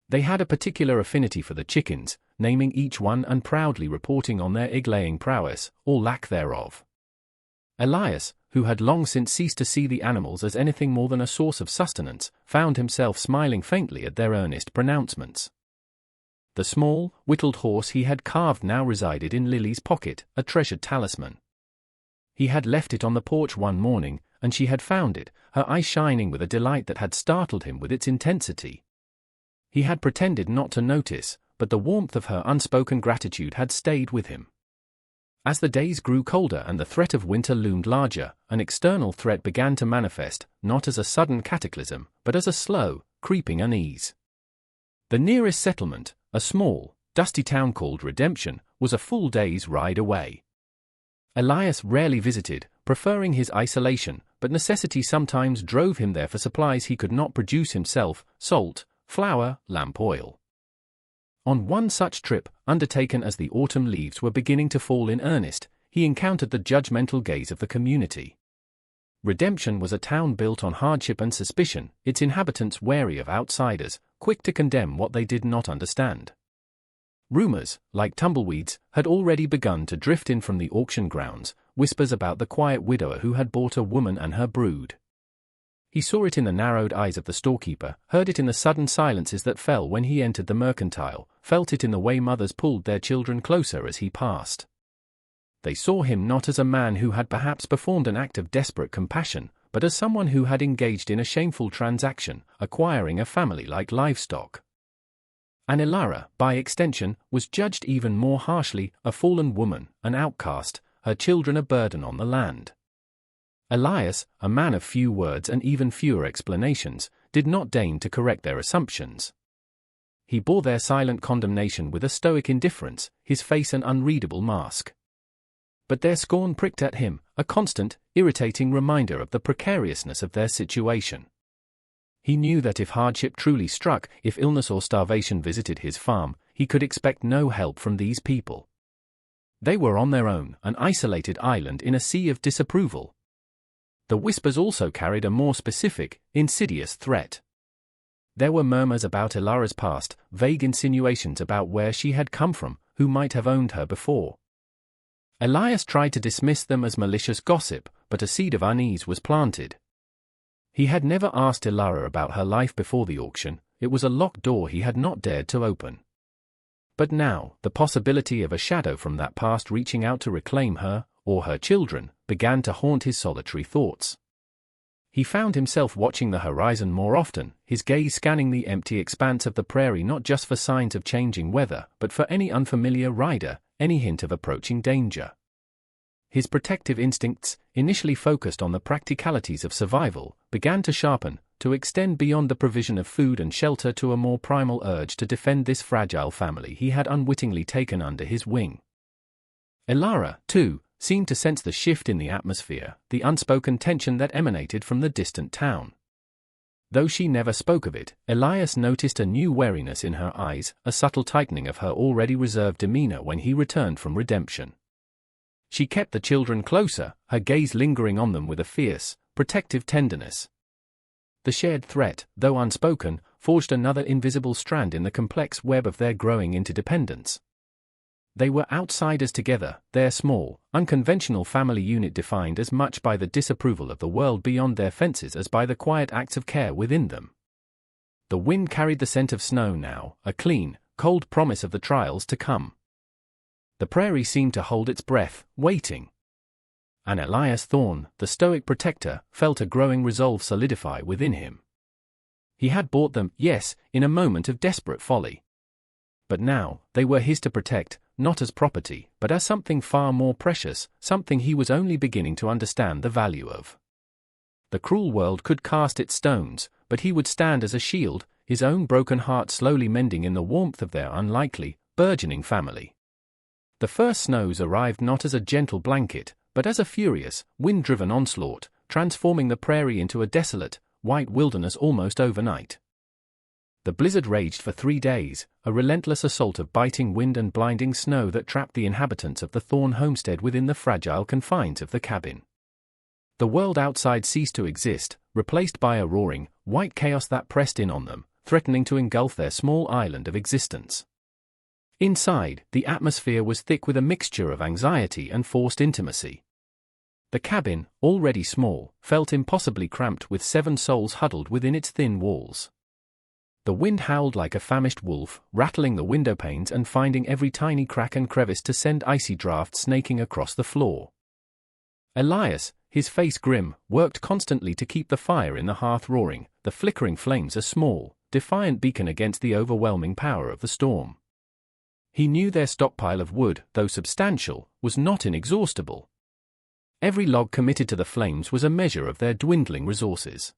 They had a particular affinity for the chickens, naming each one and proudly reporting on their egg-laying prowess, or lack thereof. Elias, who had long since ceased to see the animals as anything more than a source of sustenance, found himself smiling faintly at their earnest pronouncements. The small, whittled horse he had carved now resided in Lily's pocket, a treasured talisman. He had left it on the porch one morning, and she had found it, her eyes shining with a delight that had startled him with its intensity. He had pretended not to notice, but the warmth of her unspoken gratitude had stayed with him. As the days grew colder and the threat of winter loomed larger, an external threat began to manifest, not as a sudden cataclysm, but as a slow, creeping unease. The nearest settlement, a small, dusty town called Redemption, was a full day's ride away. Elias rarely visited, preferring his isolation, but necessity sometimes drove him there for supplies he could not produce himself: salt, flour, lamp oil. On one such trip, undertaken as the autumn leaves were beginning to fall in earnest, he encountered the judgmental gaze of the community. Redemption was a town built on hardship and suspicion, its inhabitants wary of outsiders, quick to condemn what they did not understand. Rumors, like tumbleweeds, had already begun to drift in from the auction grounds, whispers about the quiet widower who had bought a woman and her brood. He saw it in the narrowed eyes of the storekeeper, heard it in the sudden silences that fell when he entered the mercantile, felt it in the way mothers pulled their children closer as he passed. They saw him not as a man who had perhaps performed an act of desperate compassion, but as someone who had engaged in a shameful transaction, acquiring a family like livestock. And Elara, by extension, was judged even more harshly, a fallen woman, an outcast, her children a burden on the land. Elias, a man of few words and even fewer explanations, did not deign to correct their assumptions. He bore their silent condemnation with a stoic indifference, his face an unreadable mask. But their scorn pricked at him, a constant, irritating reminder of the precariousness of their situation. He knew that if hardship truly struck, if illness or starvation visited his farm, he could expect no help from these people. They were on their own, an isolated island in a sea of disapproval. The whispers also carried a more specific, insidious threat. There were murmurs about Elara's past, vague insinuations about where she had come from, who might have owned her before. Elias tried to dismiss them as malicious gossip, but a seed of unease was planted. He had never asked Elara about her life before the auction, it was a locked door he had not dared to open. But now, the possibility of a shadow from that past reaching out to reclaim her, or her children, began to haunt his solitary thoughts. He found himself watching the horizon more often, his gaze scanning the empty expanse of the prairie not just for signs of changing weather, but for any unfamiliar rider, any hint of approaching danger. His protective instincts, initially focused on the practicalities of survival, began to sharpen, to extend beyond the provision of food and shelter to a more primal urge to defend this fragile family he had unwittingly taken under his wing. Elara, too, seemed to sense the shift in the atmosphere, the unspoken tension that emanated from the distant town. Though she never spoke of it, Elias noticed a new wariness in her eyes, a subtle tightening of her already reserved demeanor when he returned from redemption. She kept the children closer, her gaze lingering on them with a fierce, protective tenderness. The shared threat, though unspoken, forged another invisible strand in the complex web of their growing interdependence. They were outsiders together, their small, unconventional family unit defined as much by the disapproval of the world beyond their fences as by the quiet acts of care within them. The wind carried the scent of snow now, a clean, cold promise of the trials to come. The prairie seemed to hold its breath, waiting. And Elias Thorne, the stoic protector, felt a growing resolve solidify within him. He had bought them, yes, in a moment of desperate folly. But now, they were his to protect, not as property, but as something far more precious, something he was only beginning to understand the value of. The cruel world could cast its stones, but he would stand as a shield, his own broken heart slowly mending in the warmth of their unlikely, burgeoning family. The first snows arrived not as a gentle blanket, but as a furious, wind-driven onslaught, transforming the prairie into a desolate, white wilderness almost overnight. The blizzard raged for 3 days, a relentless assault of biting wind and blinding snow that trapped the inhabitants of the Thorne homestead within the fragile confines of the cabin. The world outside ceased to exist, replaced by a roaring, white chaos that pressed in on them, threatening to engulf their small island of existence. Inside, the atmosphere was thick with a mixture of anxiety and forced intimacy. The cabin, already small, felt impossibly cramped with 7 souls huddled within its thin walls. The wind howled like a famished wolf, rattling the window panes and finding every tiny crack and crevice to send icy drafts snaking across the floor. Elias, his face grim, worked constantly to keep the fire in the hearth roaring, the flickering flames a small, defiant beacon against the overwhelming power of the storm. He knew their stockpile of wood, though substantial, was not inexhaustible. Every log committed to the flames was a measure of their dwindling resources.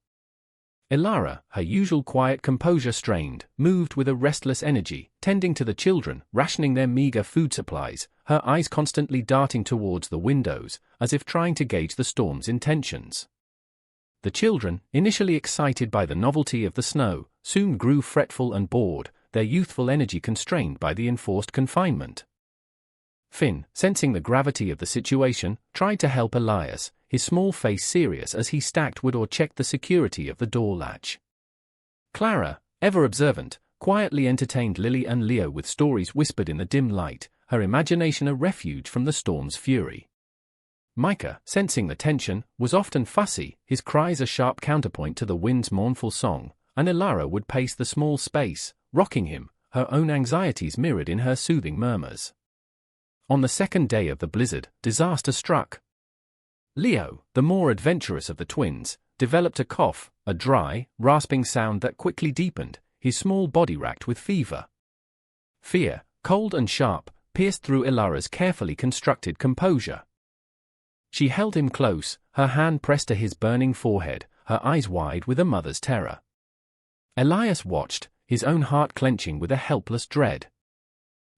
Elara, her usual quiet composure strained, moved with a restless energy, tending to the children, rationing their meager food supplies, her eyes constantly darting towards the windows, as if trying to gauge the storm's intentions. The children, initially excited by the novelty of the snow, soon grew fretful and bored, their youthful energy constrained by the enforced confinement. Finn, sensing the gravity of the situation, tried to help Elias, his small face serious as he stacked wood or checked the security of the door latch. Clara, ever observant, quietly entertained Lily and Leo with stories whispered in the dim light, her imagination a refuge from the storm's fury. Micah, sensing the tension, was often fussy, his cries a sharp counterpoint to the wind's mournful song, and Elara would pace the small space, rocking him, her own anxieties mirrored in her soothing murmurs. On the second day of the blizzard, disaster struck. Leo, the more adventurous of the twins, developed a cough, a dry, rasping sound that quickly deepened, his small body racked with fever. Fear, cold and sharp, pierced through Elara's carefully constructed composure. She held him close, her hand pressed to his burning forehead, her eyes wide with a mother's terror. Elias watched, his own heart clenching with a helpless dread.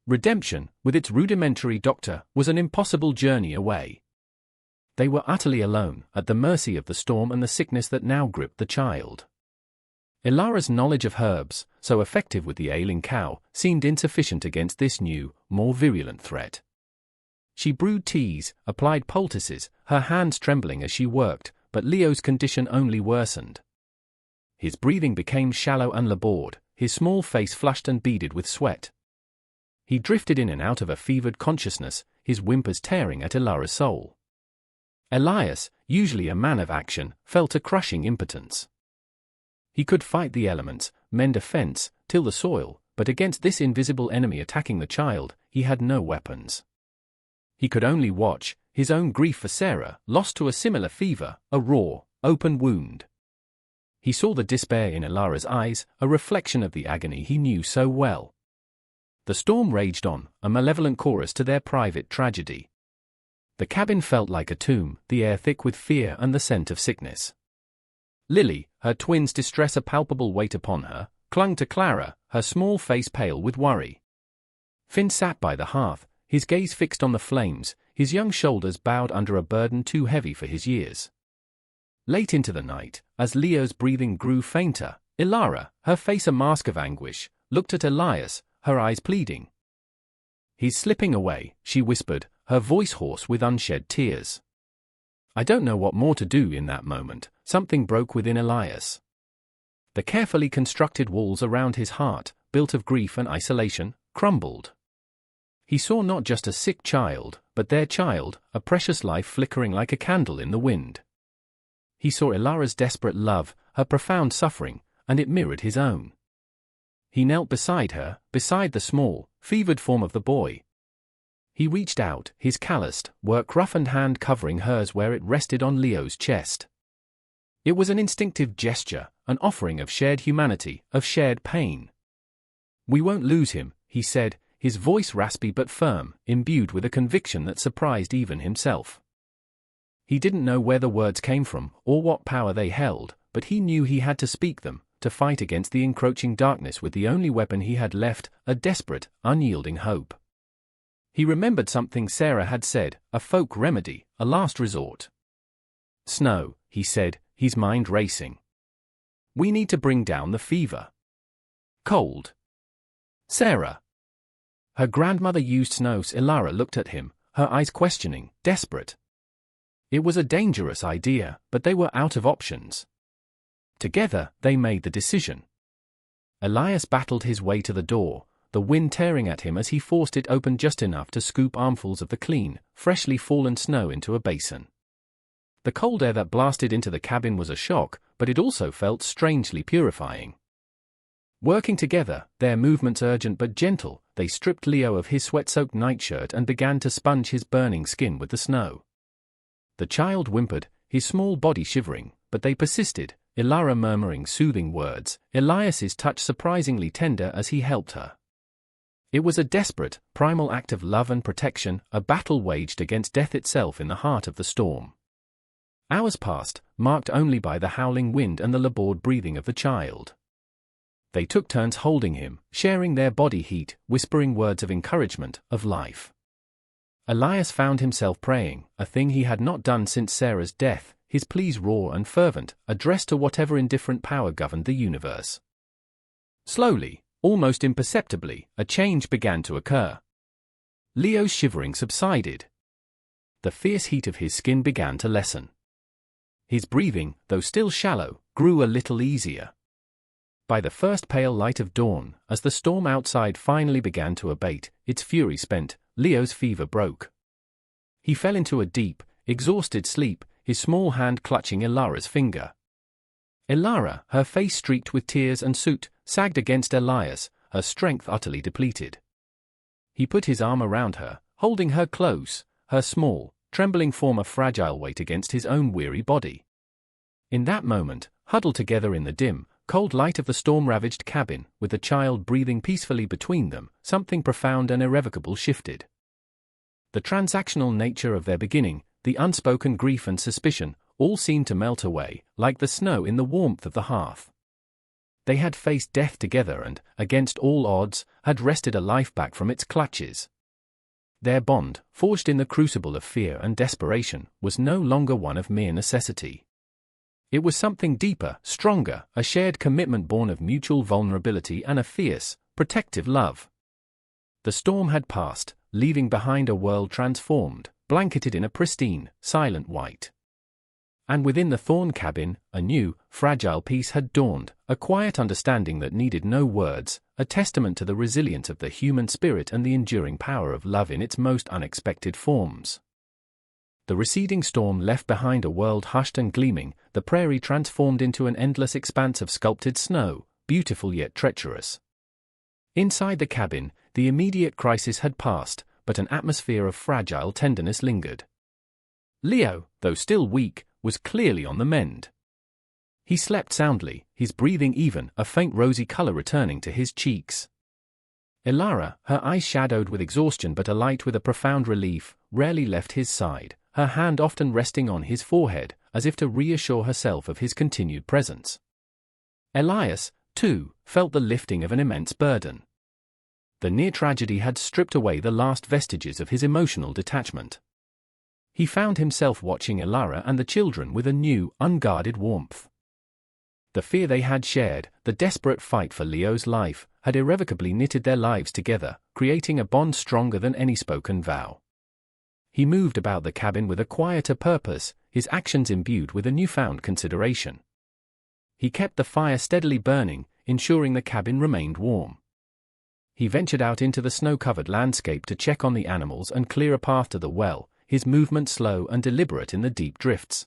Redemption, with its rudimentary doctor, was an impossible journey away. They were utterly alone, at the mercy of the storm and the sickness that now gripped the child. Elara's knowledge of herbs, so effective with the ailing cow, seemed insufficient against this new, more virulent threat. She brewed teas, applied poultices, her hands trembling as she worked, but Leo's condition only worsened. His breathing became shallow and labored, his small face flushed and beaded with sweat. He drifted in and out of a fevered consciousness, his whimpers tearing at Elara's soul. Elias, usually a man of action, felt a crushing impotence. He could fight the elements, mend a fence, till the soil, but against this invisible enemy attacking the child, he had no weapons. He could only watch, his own grief for Sarah, lost to a similar fever, a raw, open wound. He saw the despair in Elara's eyes, a reflection of the agony he knew so well. The storm raged on, a malevolent chorus to their private tragedy. The cabin felt like a tomb, the air thick with fear and the scent of sickness. Lily, her twin's distress a palpable weight upon her, clung to Clara, her small face pale with worry. Finn sat by the hearth, his gaze fixed on the flames, his young shoulders bowed under a burden too heavy for his years. Late into the night, as Leo's breathing grew fainter, Elara, her face a mask of anguish, looked at Elias, her eyes pleading. "He's slipping away," she whispered, her voice hoarse with unshed tears. I don't know what more to do in that moment. Something broke within Elias. The carefully constructed walls around his heart, built of grief and isolation, crumbled. He saw not just a sick child, but their child, a precious life flickering like a candle in the wind. He saw Elara's desperate love, her profound suffering, and it mirrored his own. He knelt beside her, beside the small, fevered form of the boy. He reached out, his calloused, work-roughened hand covering hers where it rested on Leo's chest. It was an instinctive gesture, an offering of shared humanity, of shared pain. "We won't lose him," he said, his voice raspy but firm, imbued with a conviction that surprised even himself. He didn't know where the words came from, or what power they held, but he knew he had to speak them, to fight against the encroaching darkness with the only weapon he had left, a desperate, unyielding hope. He remembered something Sarah had said, a folk remedy, a last resort. "Snow," he said, his mind racing. "We need to bring down the fever." "Cold." "Sarah." Her grandmother used snow. Elara looked at him, her eyes questioning, desperate. It was a dangerous idea, but they were out of options. Together, they made the decision. Elias battled his way to the door, the wind tearing at him as he forced it open just enough to scoop armfuls of the clean, freshly fallen snow into a basin. The cold air that blasted into the cabin was a shock, but it also felt strangely purifying. Working together, their movements urgent but gentle, they stripped Leo of his sweat-soaked nightshirt and began to sponge his burning skin with the snow. The child whimpered, his small body shivering, but they persisted, Elara murmuring soothing words, Elias's touch surprisingly tender as he helped her. It was a desperate, primal act of love and protection, a battle waged against death itself in the heart of the storm. Hours passed, marked only by the howling wind and the labored breathing of the child. They took turns holding him, sharing their body heat, whispering words of encouragement, of life. Elias found himself praying, a thing he had not done since Sarah's death, his pleas raw and fervent, addressed to whatever indifferent power governed the universe. Slowly, almost imperceptibly, a change began to occur. Leo's shivering subsided. The fierce heat of his skin began to lessen. His breathing, though still shallow, grew a little easier. By the first pale light of dawn, as the storm outside finally began to abate, its fury spent, Leo's fever broke. He fell into a deep, exhausted sleep, his small hand clutching Elara's finger. Elara, her face streaked with tears and soot, sagged against Elias, her strength utterly depleted. He put his arm around her, holding her close, her small, trembling form a fragile weight against his own weary body. In that moment, huddled together in the dim, cold light of the storm-ravaged cabin, with the child breathing peacefully between them, something profound and irrevocable shifted. The transactional nature of their beginning, the unspoken grief and suspicion, all seemed to melt away, like the snow in the warmth of the hearth. They had faced death together and, against all odds, had wrested a life back from its clutches. Their bond, forged in the crucible of fear and desperation, was no longer one of mere necessity. It was something deeper, stronger, a shared commitment born of mutual vulnerability and a fierce, protective love. The storm had passed, leaving behind a world transformed, blanketed in a pristine, silent white. And within the thorn cabin, a new, fragile peace had dawned, a quiet understanding that needed no words, a testament to the resilience of the human spirit and the enduring power of love in its most unexpected forms. The receding storm left behind a world hushed and gleaming, the prairie transformed into an endless expanse of sculpted snow, beautiful yet treacherous. Inside the cabin, the immediate crisis had passed, but an atmosphere of fragile tenderness lingered. Leo, though still weak, was clearly on the mend. He slept soundly, his breathing even, a faint rosy color returning to his cheeks. Elara, her eyes shadowed with exhaustion but alight with a profound relief, rarely left his side, her hand often resting on his forehead, as if to reassure herself of his continued presence. Elias, too, felt the lifting of an immense burden. The near tragedy had stripped away the last vestiges of his emotional detachment. He found himself watching Elara and the children with a new, unguarded warmth. The fear they had shared, the desperate fight for Leo's life, had irrevocably knitted their lives together, creating a bond stronger than any spoken vow. He moved about the cabin with a quieter purpose, his actions imbued with a newfound consideration. He kept the fire steadily burning, ensuring the cabin remained warm. He ventured out into the snow-covered landscape to check on the animals and clear a path to the well, his movement slow and deliberate in the deep drifts.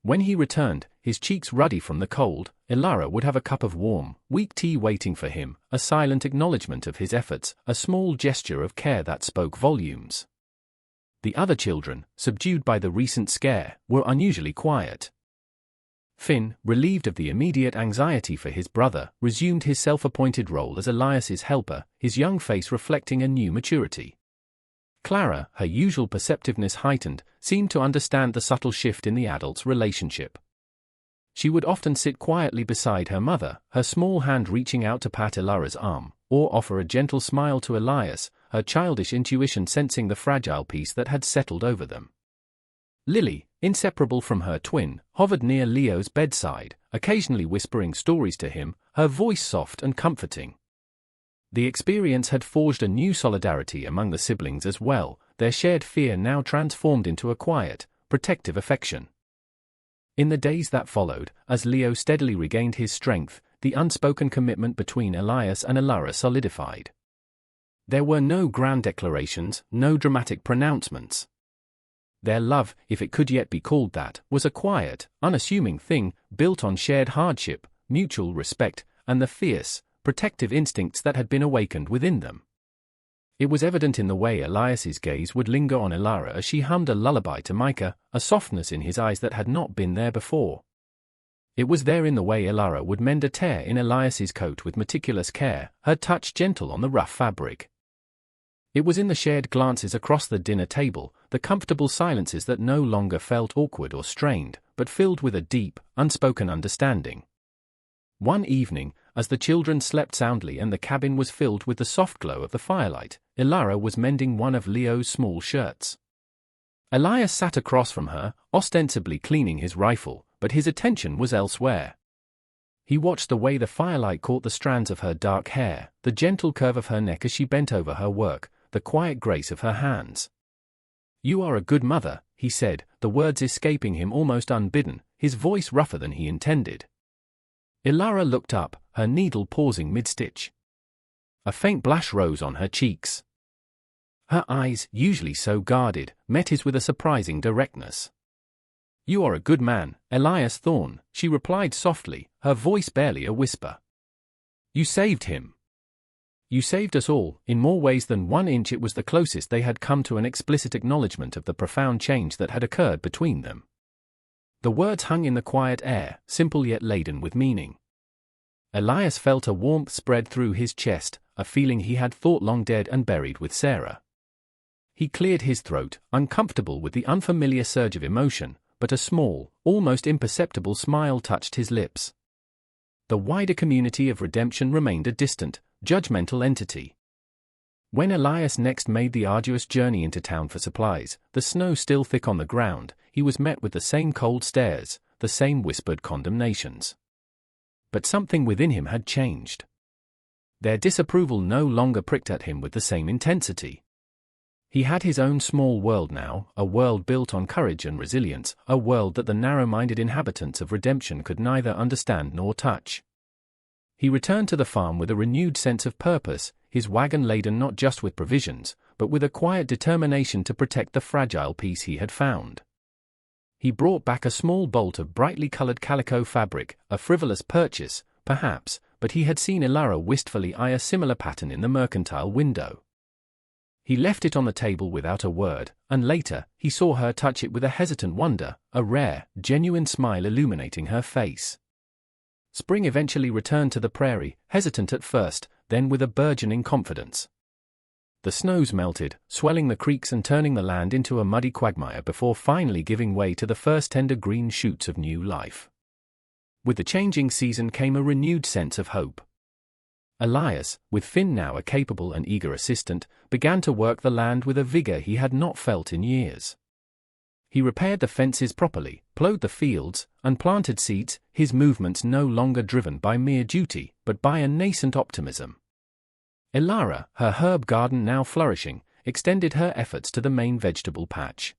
When he returned, his cheeks ruddy from the cold, Elara would have a cup of warm, weak tea waiting for him, a silent acknowledgement of his efforts, a small gesture of care that spoke volumes. The other children, subdued by the recent scare, were unusually quiet. Finn, relieved of the immediate anxiety for his brother, resumed his self-appointed role as Elias's helper, his young face reflecting a new maturity. Clara, her usual perceptiveness heightened, seemed to understand the subtle shift in the adults' relationship. She would often sit quietly beside her mother, her small hand reaching out to pat Elara's arm, or offer a gentle smile to Elias, her childish intuition sensing the fragile peace that had settled over them. Lily, inseparable from her twin, hovered near Leo's bedside, occasionally whispering stories to him, her voice soft and comforting. The experience had forged a new solidarity among the siblings as well, their shared fear now transformed into a quiet, protective affection. In the days that followed, as Leo steadily regained his strength, the unspoken commitment between Elias and Elara solidified. There were no grand declarations, no dramatic pronouncements. Their love, if it could yet be called that, was a quiet, unassuming thing, built on shared hardship, mutual respect, and the fierce, protective instincts that had been awakened within them. It was evident in the way Elias's gaze would linger on Elara as she hummed a lullaby to Micah, a softness in his eyes that had not been there before. It was there in the way Elara would mend a tear in Elias's coat with meticulous care, her touch gentle on the rough fabric. It was in the shared glances across the dinner table, the comfortable silences that no longer felt awkward or strained, but filled with a deep, unspoken understanding. One evening, as the children slept soundly and the cabin was filled with the soft glow of the firelight, Elara was mending one of Leo's small shirts. Elias sat across from her, ostensibly cleaning his rifle, but his attention was elsewhere. He watched the way the firelight caught the strands of her dark hair, the gentle curve of her neck as she bent over her work, the quiet grace of her hands. "You are a good mother," he said, the words escaping him almost unbidden, his voice rougher than he intended. Ilara looked up, her needle pausing mid-stitch. A faint blush rose on her cheeks. Her eyes, usually so guarded, met his with a surprising directness. "You are a good man, Elias Thorne," she replied softly, her voice barely a whisper. "You saved him. You saved us all." In more ways than one inch it was the closest they had come to an explicit acknowledgement of the profound change that had occurred between them. The words hung in the quiet air, simple yet laden with meaning. Elias felt a warmth spread through his chest, a feeling he had thought long dead and buried with Sarah. He cleared his throat, uncomfortable with the unfamiliar surge of emotion, but a small, almost imperceptible smile touched his lips. The wider community of redemption remained a distant, judgmental entity. When Elias next made the arduous journey into town for supplies, the snow still thick on the ground, he was met with the same cold stares, the same whispered condemnations. But something within him had changed. Their disapproval no longer pricked at him with the same intensity. He had his own small world now, a world built on courage and resilience, a world that the narrow-minded inhabitants of redemption could neither understand nor touch. He returned to the farm with a renewed sense of purpose, his wagon laden not just with provisions, but with a quiet determination to protect the fragile piece he had found. He brought back a small bolt of brightly colored calico fabric, a frivolous purchase, perhaps, but he had seen Ilara wistfully eye a similar pattern in the mercantile window. He left it on the table without a word, and later, he saw her touch it with a hesitant wonder, a rare, genuine smile illuminating her face. Spring eventually returned to the prairie, hesitant at first, then with a burgeoning confidence. The snows melted, swelling the creeks and turning the land into a muddy quagmire before finally giving way to the first tender green shoots of new life. With the changing season came a renewed sense of hope. Elias, with Finn now a capable and eager assistant, began to work the land with a vigor he had not felt in years. He repaired the fences properly, plowed the fields, and planted seeds, his movements no longer driven by mere duty, but by a nascent optimism. Ilara, her herb garden now flourishing, extended her efforts to the main vegetable patch.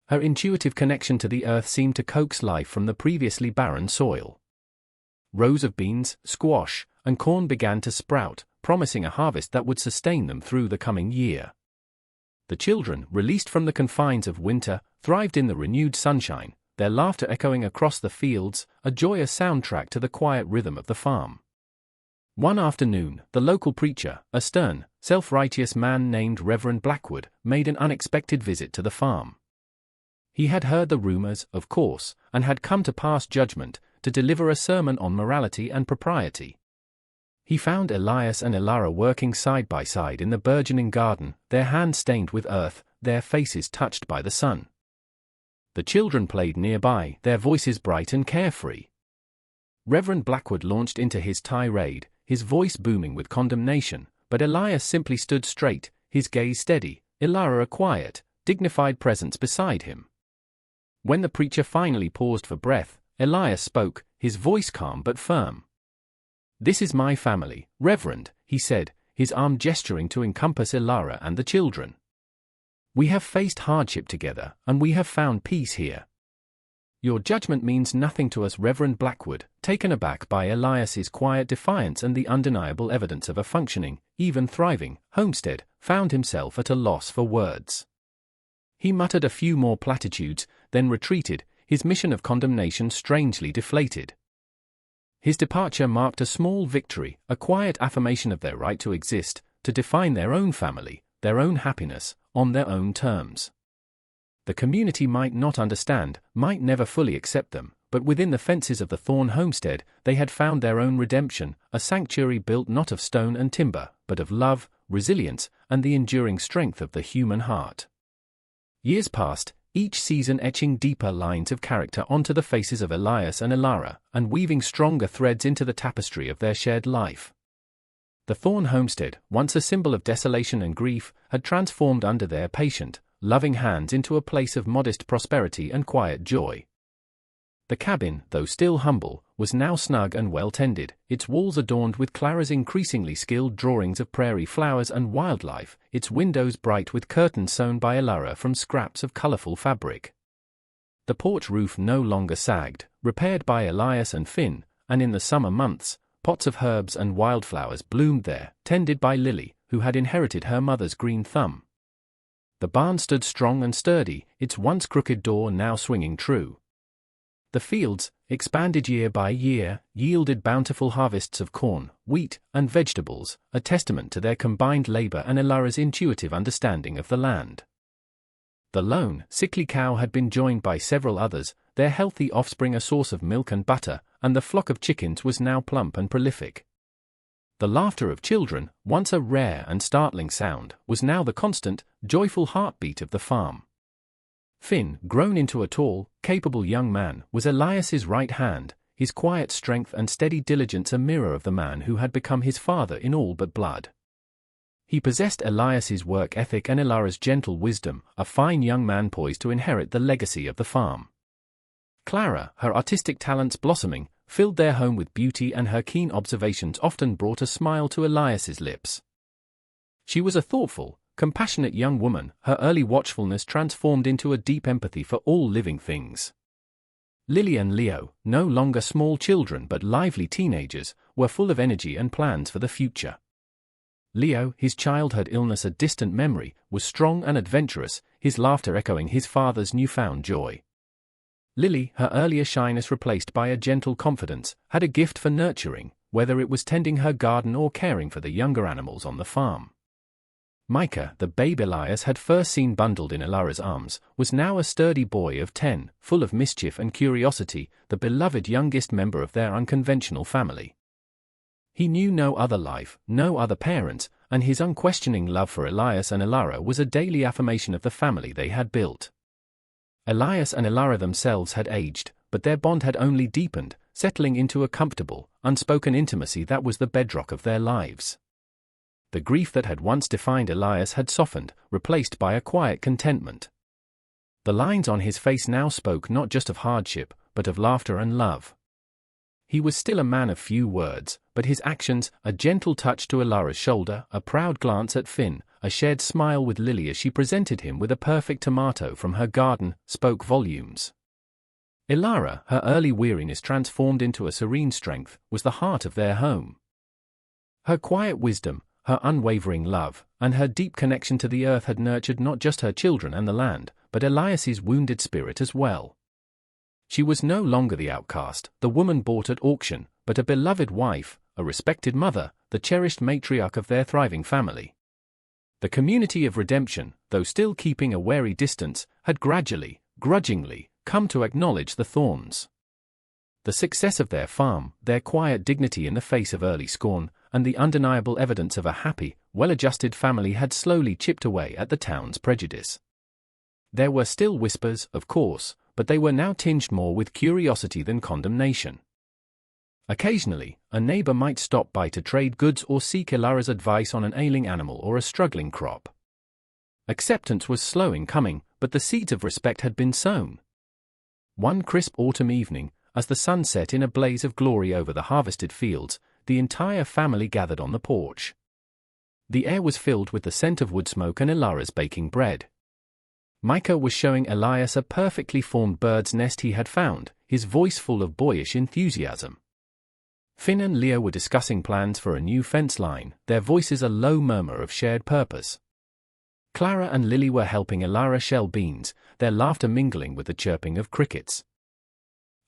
Her intuitive connection to the earth seemed to coax life from the previously barren soil. Rows of beans, squash, and corn began to sprout, promising a harvest that would sustain them through the coming year. The children, released from the confines of winter, thrived in the renewed sunshine, their laughter echoing across the fields, a joyous soundtrack to the quiet rhythm of the farm. One afternoon, the local preacher, a stern, self-righteous man named Reverend Blackwood, made an unexpected visit to the farm. He had heard the rumors, of course, and had come to pass judgment, to deliver a sermon on morality and propriety. He found Elias and Ilara working side by side in the burgeoning garden, their hands stained with earth, their faces touched by the sun. The children played nearby, their voices bright and carefree. Reverend Blackwood launched into his tirade, his voice booming with condemnation, but Elias simply stood straight, his gaze steady, Ilara a quiet, dignified presence beside him. When the preacher finally paused for breath, Elias spoke, his voice calm but firm. "This is my family, Reverend," he said, his arm gesturing to encompass Ilara and the children. "We have faced hardship together, and we have found peace here. Your judgment means nothing to us." Reverend Blackwood, taken aback by Elias's quiet defiance and the undeniable evidence of a functioning, even thriving, homestead, found himself at a loss for words. He muttered a few more platitudes, then retreated, his mission of condemnation strangely deflated. His departure marked a small victory, a quiet affirmation of their right to exist, to define their own family, their own happiness, on their own terms. The community might not understand, might never fully accept them, but within the fences of the Thorne homestead, they had found their own redemption, a sanctuary built not of stone and timber, but of love, resilience, and the enduring strength of the human heart. Years passed, each season etching deeper lines of character onto the faces of Elias and Ilara, and weaving stronger threads into the tapestry of their shared life. The Thorne homestead, once a symbol of desolation and grief, had transformed under their patient, loving hands into a place of modest prosperity and quiet joy. The cabin, though still humble, was now snug and well-tended, its walls adorned with Clara's increasingly skilled drawings of prairie flowers and wildlife, its windows bright with curtains sewn by Elara from scraps of colorful fabric. The porch roof no longer sagged, repaired by Elias and Finn, and in the summer months, pots of herbs and wildflowers bloomed there, tended by Lily, who had inherited her mother's green thumb. The barn stood strong and sturdy, its once crooked door now swinging true. The fields, expanded year by year, yielded bountiful harvests of corn, wheat, and vegetables, a testament to their combined labor and Elara's intuitive understanding of the land. The lone, sickly cow had been joined by several others, their healthy offspring a source of milk and butter, and the flock of chickens was now plump and prolific. The laughter of children, once a rare and startling sound, was now the constant, joyful heartbeat of the farm. Finn, grown into a tall, capable young man, was Elias's right hand, his quiet strength and steady diligence a mirror of the man who had become his father in all but blood. He possessed Elias's work ethic and Elara's gentle wisdom, a fine young man poised to inherit the legacy of the farm. Clara, her artistic talents blossoming, filled their home with beauty, and her keen observations often brought a smile to Elias's lips. She was a thoughtful, compassionate young woman, her early watchfulness transformed into a deep empathy for all living things. Lily and Leo, no longer small children but lively teenagers, were full of energy and plans for the future. Leo, his childhood illness a distant memory, was strong and adventurous, his laughter echoing his father's newfound joy. Lily, her earlier shyness replaced by a gentle confidence, had a gift for nurturing, whether it was tending her garden or caring for the younger animals on the farm. Micah, the babe Elias had first seen bundled in Elara's arms, was now a sturdy boy of 10, full of mischief and curiosity, the beloved youngest member of their unconventional family. He knew no other life, no other parents, and his unquestioning love for Elias and Elara was a daily affirmation of the family they had built. Elias and Elara themselves had aged, but their bond had only deepened, settling into a comfortable, unspoken intimacy that was the bedrock of their lives. The grief that had once defined Elias had softened, replaced by a quiet contentment. The lines on his face now spoke not just of hardship, but of laughter and love. He was still a man of few words, but his actions, a gentle touch to Elara's shoulder, a proud glance at Finn, a shared smile with Lily as she presented him with a perfect tomato from her garden, spoke volumes. Elara, her early weariness transformed into a serene strength, was the heart of their home. Her quiet wisdom, her unwavering love, and her deep connection to the earth had nurtured not just her children and the land, but Elias's wounded spirit as well. She was no longer the outcast, the woman bought at auction, but a beloved wife, a respected mother, the cherished matriarch of their thriving family. The community of redemption, though still keeping a wary distance, had gradually, grudgingly, come to acknowledge the thorns. The success of their farm, their quiet dignity in the face of early scorn, and the undeniable evidence of a happy, well-adjusted family had slowly chipped away at the town's prejudice. There were still whispers, of course, but they were now tinged more with curiosity than condemnation. Occasionally, a neighbor might stop by to trade goods or seek Elara's advice on an ailing animal or a struggling crop. Acceptance was slow in coming, but the seeds of respect had been sown. One crisp autumn evening, as the sun set in a blaze of glory over the harvested fields, the entire family gathered on the porch. The air was filled with the scent of wood smoke and Elara's baking bread. Micah was showing Elias a perfectly formed bird's nest he had found, his voice full of boyish enthusiasm. Finn and Leo were discussing plans for a new fence line, their voices a low murmur of shared purpose. Clara and Lily were helping Elara shell beans, their laughter mingling with the chirping of crickets.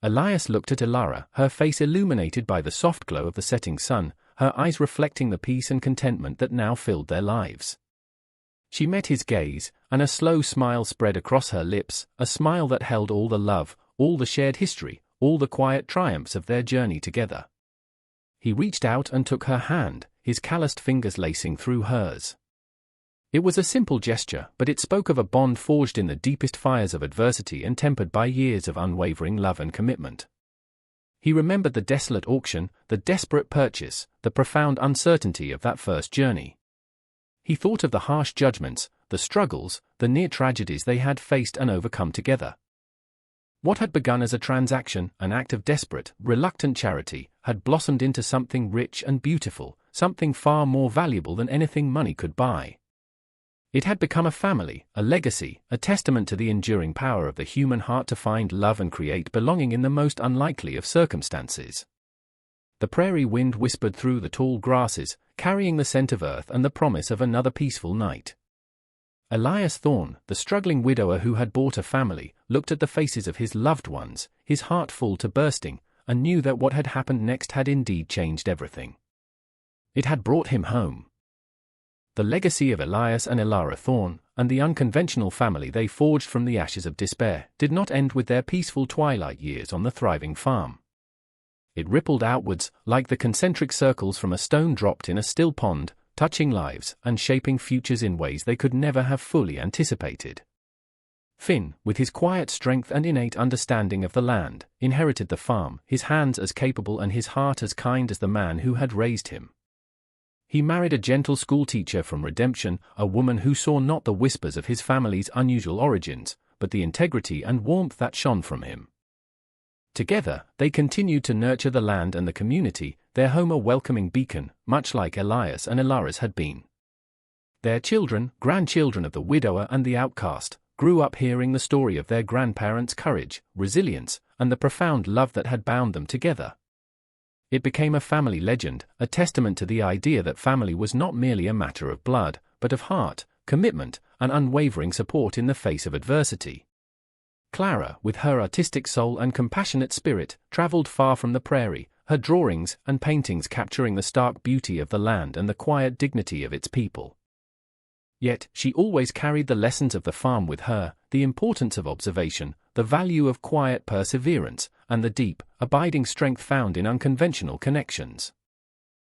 Elias looked at Elara, her face illuminated by the soft glow of the setting sun, her eyes reflecting the peace and contentment that now filled their lives. She met his gaze, and a slow smile spread across her lips, a smile that held all the love, all the shared history, all the quiet triumphs of their journey together. He reached out and took her hand, his calloused fingers lacing through hers. It was a simple gesture, but it spoke of a bond forged in the deepest fires of adversity and tempered by years of unwavering love and commitment. He remembered the desolate auction, the desperate purchase, the profound uncertainty of that first journey. He thought of the harsh judgments, the struggles, the near tragedies they had faced and overcome together. What had begun as a transaction, an act of desperate, reluctant charity, had blossomed into something rich and beautiful, something far more valuable than anything money could buy. It had become a family, a legacy, a testament to the enduring power of the human heart to find love and create belonging in the most unlikely of circumstances. The prairie wind whispered through the tall grasses, carrying the scent of earth and the promise of another peaceful night. Elias Thorne, the struggling widower who had bought a family, looked at the faces of his loved ones, his heart full to bursting, and knew that what had happened next had indeed changed everything. It had brought him home. The legacy of Elias and Elara Thorne, and the unconventional family they forged from the ashes of despair, did not end with their peaceful twilight years on the thriving farm. It rippled outwards, like the concentric circles from a stone dropped in a still pond, touching lives and shaping futures in ways they could never have fully anticipated. Finn, with his quiet strength and innate understanding of the land, inherited the farm, his hands as capable and his heart as kind as the man who had raised him. He married a gentle schoolteacher from Redemption, a woman who saw not the whispers of his family's unusual origins, but the integrity and warmth that shone from him. Together, they continued to nurture the land and the community, their home a welcoming beacon, much like Elias and Elara's had been. Their children, grandchildren of the widower and the outcast, grew up hearing the story of their grandparents' courage, resilience, and the profound love that had bound them together. It became a family legend, a testament to the idea that family was not merely a matter of blood, but of heart, commitment, and unwavering support in the face of adversity. Clara, with her artistic soul and compassionate spirit, traveled far from the prairie, her drawings and paintings capturing the stark beauty of the land and the quiet dignity of its people. Yet, she always carried the lessons of the farm with her, the importance of observation, the value of quiet perseverance, and the deep, abiding strength found in unconventional connections.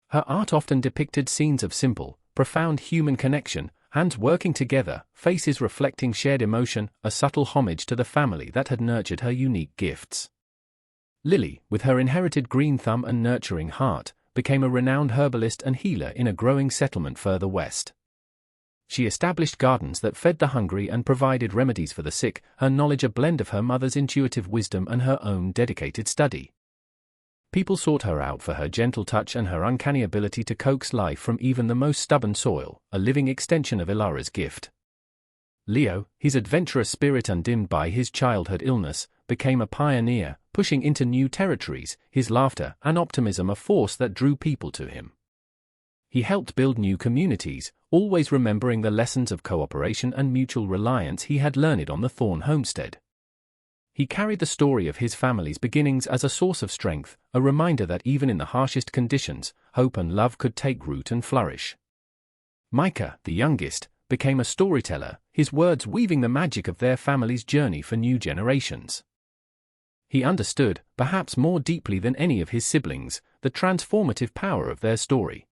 Her art often depicted scenes of simple, profound human connection, hands working together, faces reflecting shared emotion, a subtle homage to the family that had nurtured her unique gifts. Lily, with her inherited green thumb and nurturing heart, became a renowned herbalist and healer in a growing settlement further west. She established gardens that fed the hungry and provided remedies for the sick, her knowledge a blend of her mother's intuitive wisdom and her own dedicated study. People sought her out for her gentle touch and her uncanny ability to coax life from even the most stubborn soil, a living extension of Elara's gift. Leo, his adventurous spirit undimmed by his childhood illness, became a pioneer, pushing into new territories, his laughter and optimism a force that drew people to him. He helped build new communities, always remembering the lessons of cooperation and mutual reliance he had learned on the Thorne homestead. He carried the story of his family's beginnings as a source of strength, a reminder that even in the harshest conditions, hope and love could take root and flourish. Micah, the youngest, became a storyteller, his words weaving the magic of their family's journey for new generations. He understood, perhaps more deeply than any of his siblings, the transformative power of their story.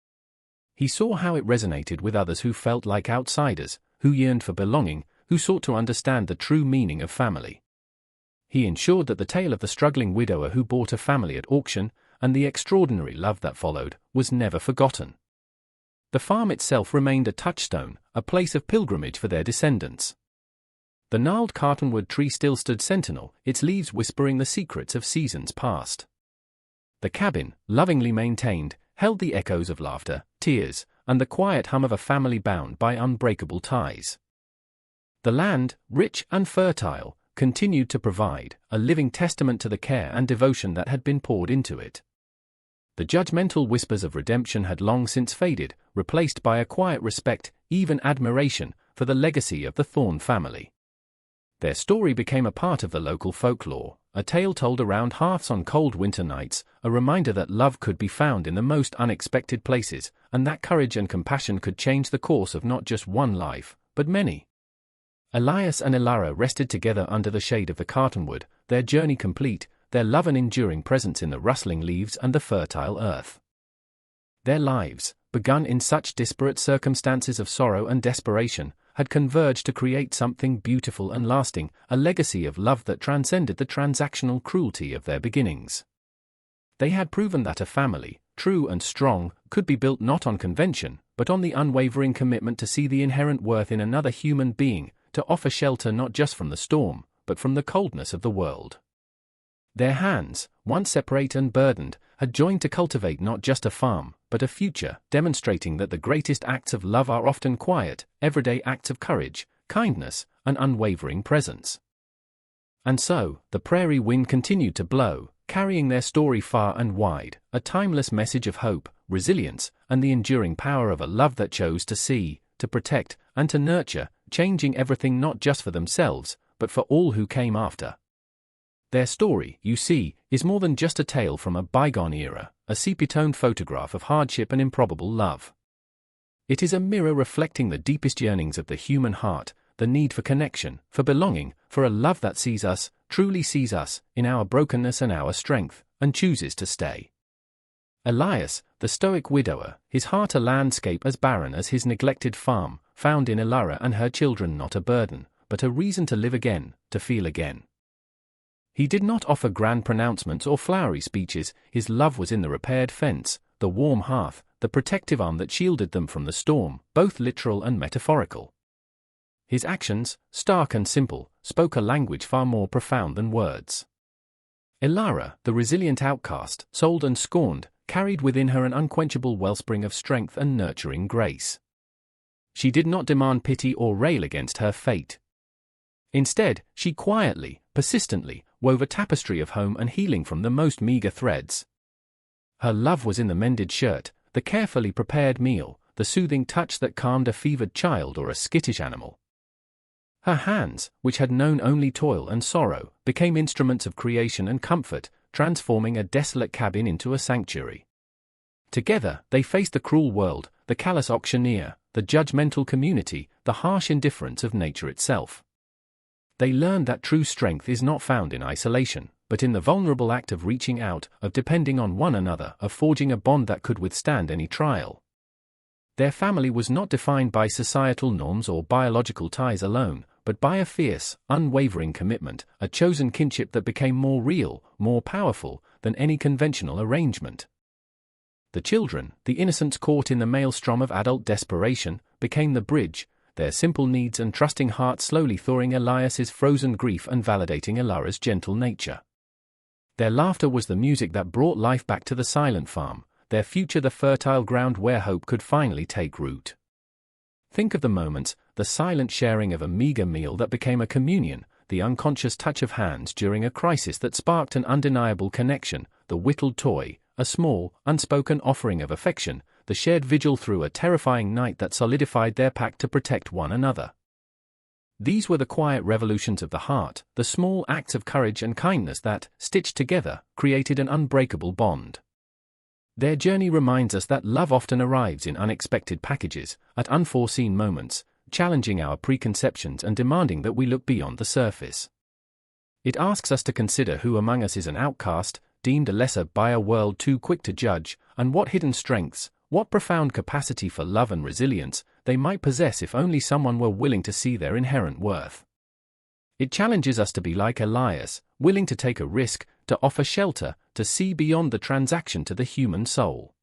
He saw how it resonated with others who felt like outsiders, who yearned for belonging, who sought to understand the true meaning of family. He ensured that the tale of the struggling widower who bought a family at auction, and the extraordinary love that followed, was never forgotten. The farm itself remained a touchstone, a place of pilgrimage for their descendants. The gnarled cottonwood tree still stood sentinel, its leaves whispering the secrets of seasons past. The cabin, lovingly maintained, held the echoes of laughter, tears, and the quiet hum of a family bound by unbreakable ties. The land, rich and fertile, continued to provide, a living testament to the care and devotion that had been poured into it. The judgmental whispers of redemption had long since faded, replaced by a quiet respect, even admiration, for the legacy of the Thorne family. Their story became a part of the local folklore, a tale told around hearths on cold winter nights, a reminder that love could be found in the most unexpected places, and that courage and compassion could change the course of not just one life, but many. Elias and Elara rested together under the shade of the cottonwood, their journey complete, their love and enduring presence in the rustling leaves and the fertile earth. Their lives, begun in such disparate circumstances of sorrow and desperation, had converged to create something beautiful and lasting, a legacy of love that transcended the transactional cruelty of their beginnings. They had proven that a family, true and strong, could be built not on convention, but on the unwavering commitment to see the inherent worth in another human being, to offer shelter not just from the storm, but from the coldness of the world. Their hands, once separate and burdened, had joined to cultivate not just a farm, but a future, demonstrating that the greatest acts of love are often quiet, everyday acts of courage, kindness, and unwavering presence. And so, the prairie wind continued to blow, carrying their story far and wide, a timeless message of hope, resilience, and the enduring power of a love that chose to see, to protect, and to nurture, changing everything not just for themselves, but for all who came after. Their story, you see, is more than just a tale from a bygone era, a sepia-toned photograph of hardship and improbable love. It is a mirror reflecting the deepest yearnings of the human heart, the need for connection, for belonging, for a love that sees us, truly sees us, in our brokenness and our strength, and chooses to stay. Elias, the stoic widower, his heart a landscape as barren as his neglected farm, found in Ilara and her children not a burden, but a reason to live again, to feel again. He did not offer grand pronouncements or flowery speeches, his love was in the repaired fence, the warm hearth, the protective arm that shielded them from the storm, both literal and metaphorical. His actions, stark and simple, spoke a language far more profound than words. Ilara, the resilient outcast, sold and scorned, carried within her an unquenchable wellspring of strength and nurturing grace. She did not demand pity or rail against her fate. Instead, she quietly, persistently, wove a tapestry of home and healing from the most meager threads. Her love was in the mended shirt, the carefully prepared meal, the soothing touch that calmed a fevered child or a skittish animal. Her hands, which had known only toil and sorrow, became instruments of creation and comfort, transforming a desolate cabin into a sanctuary. Together, they faced the cruel world, the callous auctioneer, the judgmental community, the harsh indifference of nature itself. They learned that true strength is not found in isolation, but in the vulnerable act of reaching out, of depending on one another, of forging a bond that could withstand any trial. Their family was not defined by societal norms or biological ties alone, but by a fierce, unwavering commitment, a chosen kinship that became more real, more powerful, than any conventional arrangement. The children, the innocents caught in the maelstrom of adult desperation, became the bridge, their simple needs and trusting hearts slowly thawing Elias's frozen grief and validating Ilara's gentle nature. Their laughter was the music that brought life back to the silent farm, their future the fertile ground where hope could finally take root. Think of the moments, the silent sharing of a meager meal that became a communion, the unconscious touch of hands during a crisis that sparked an undeniable connection, the whittled toy, a small, unspoken offering of affection, the shared vigil through a terrifying night that solidified their pact to protect one another. These were the quiet revolutions of the heart, the small acts of courage and kindness that, stitched together, created an unbreakable bond. Their journey reminds us that love often arrives in unexpected packages, at unforeseen moments, challenging our preconceptions and demanding that we look beyond the surface. It asks us to consider who among us is an outcast, deemed a lesser by a world too quick to judge, and what hidden strengths, what profound capacity for love and resilience, they might possess if only someone were willing to see their inherent worth. It challenges us to be like Elias, willing to take a risk, to offer shelter, to see beyond the transaction to the human soul.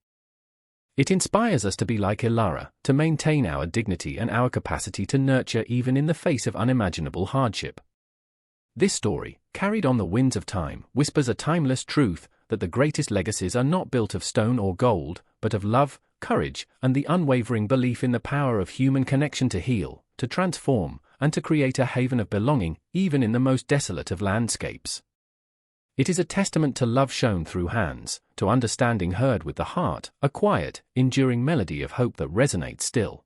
It inspires us to be like Ilara, to maintain our dignity and our capacity to nurture even in the face of unimaginable hardship. This story, carried on the winds of time, whispers a timeless truth, that the greatest legacies are not built of stone or gold, but of love, courage, and the unwavering belief in the power of human connection to heal, to transform, and to create a haven of belonging, even in the most desolate of landscapes. It is a testament to love shown through hands, to understanding heard with the heart, a quiet, enduring melody of hope that resonates still.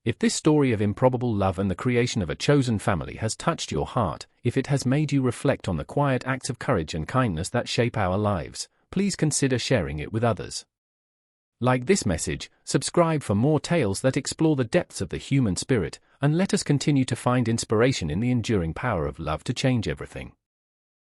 If this story of improbable love and the creation of a chosen family has touched your heart, if it has made you reflect on the quiet acts of courage and kindness that shape our lives, please consider sharing it with others. Like this message, subscribe for more tales that explore the depths of the human spirit, and let us continue to find inspiration in the enduring power of love to change everything.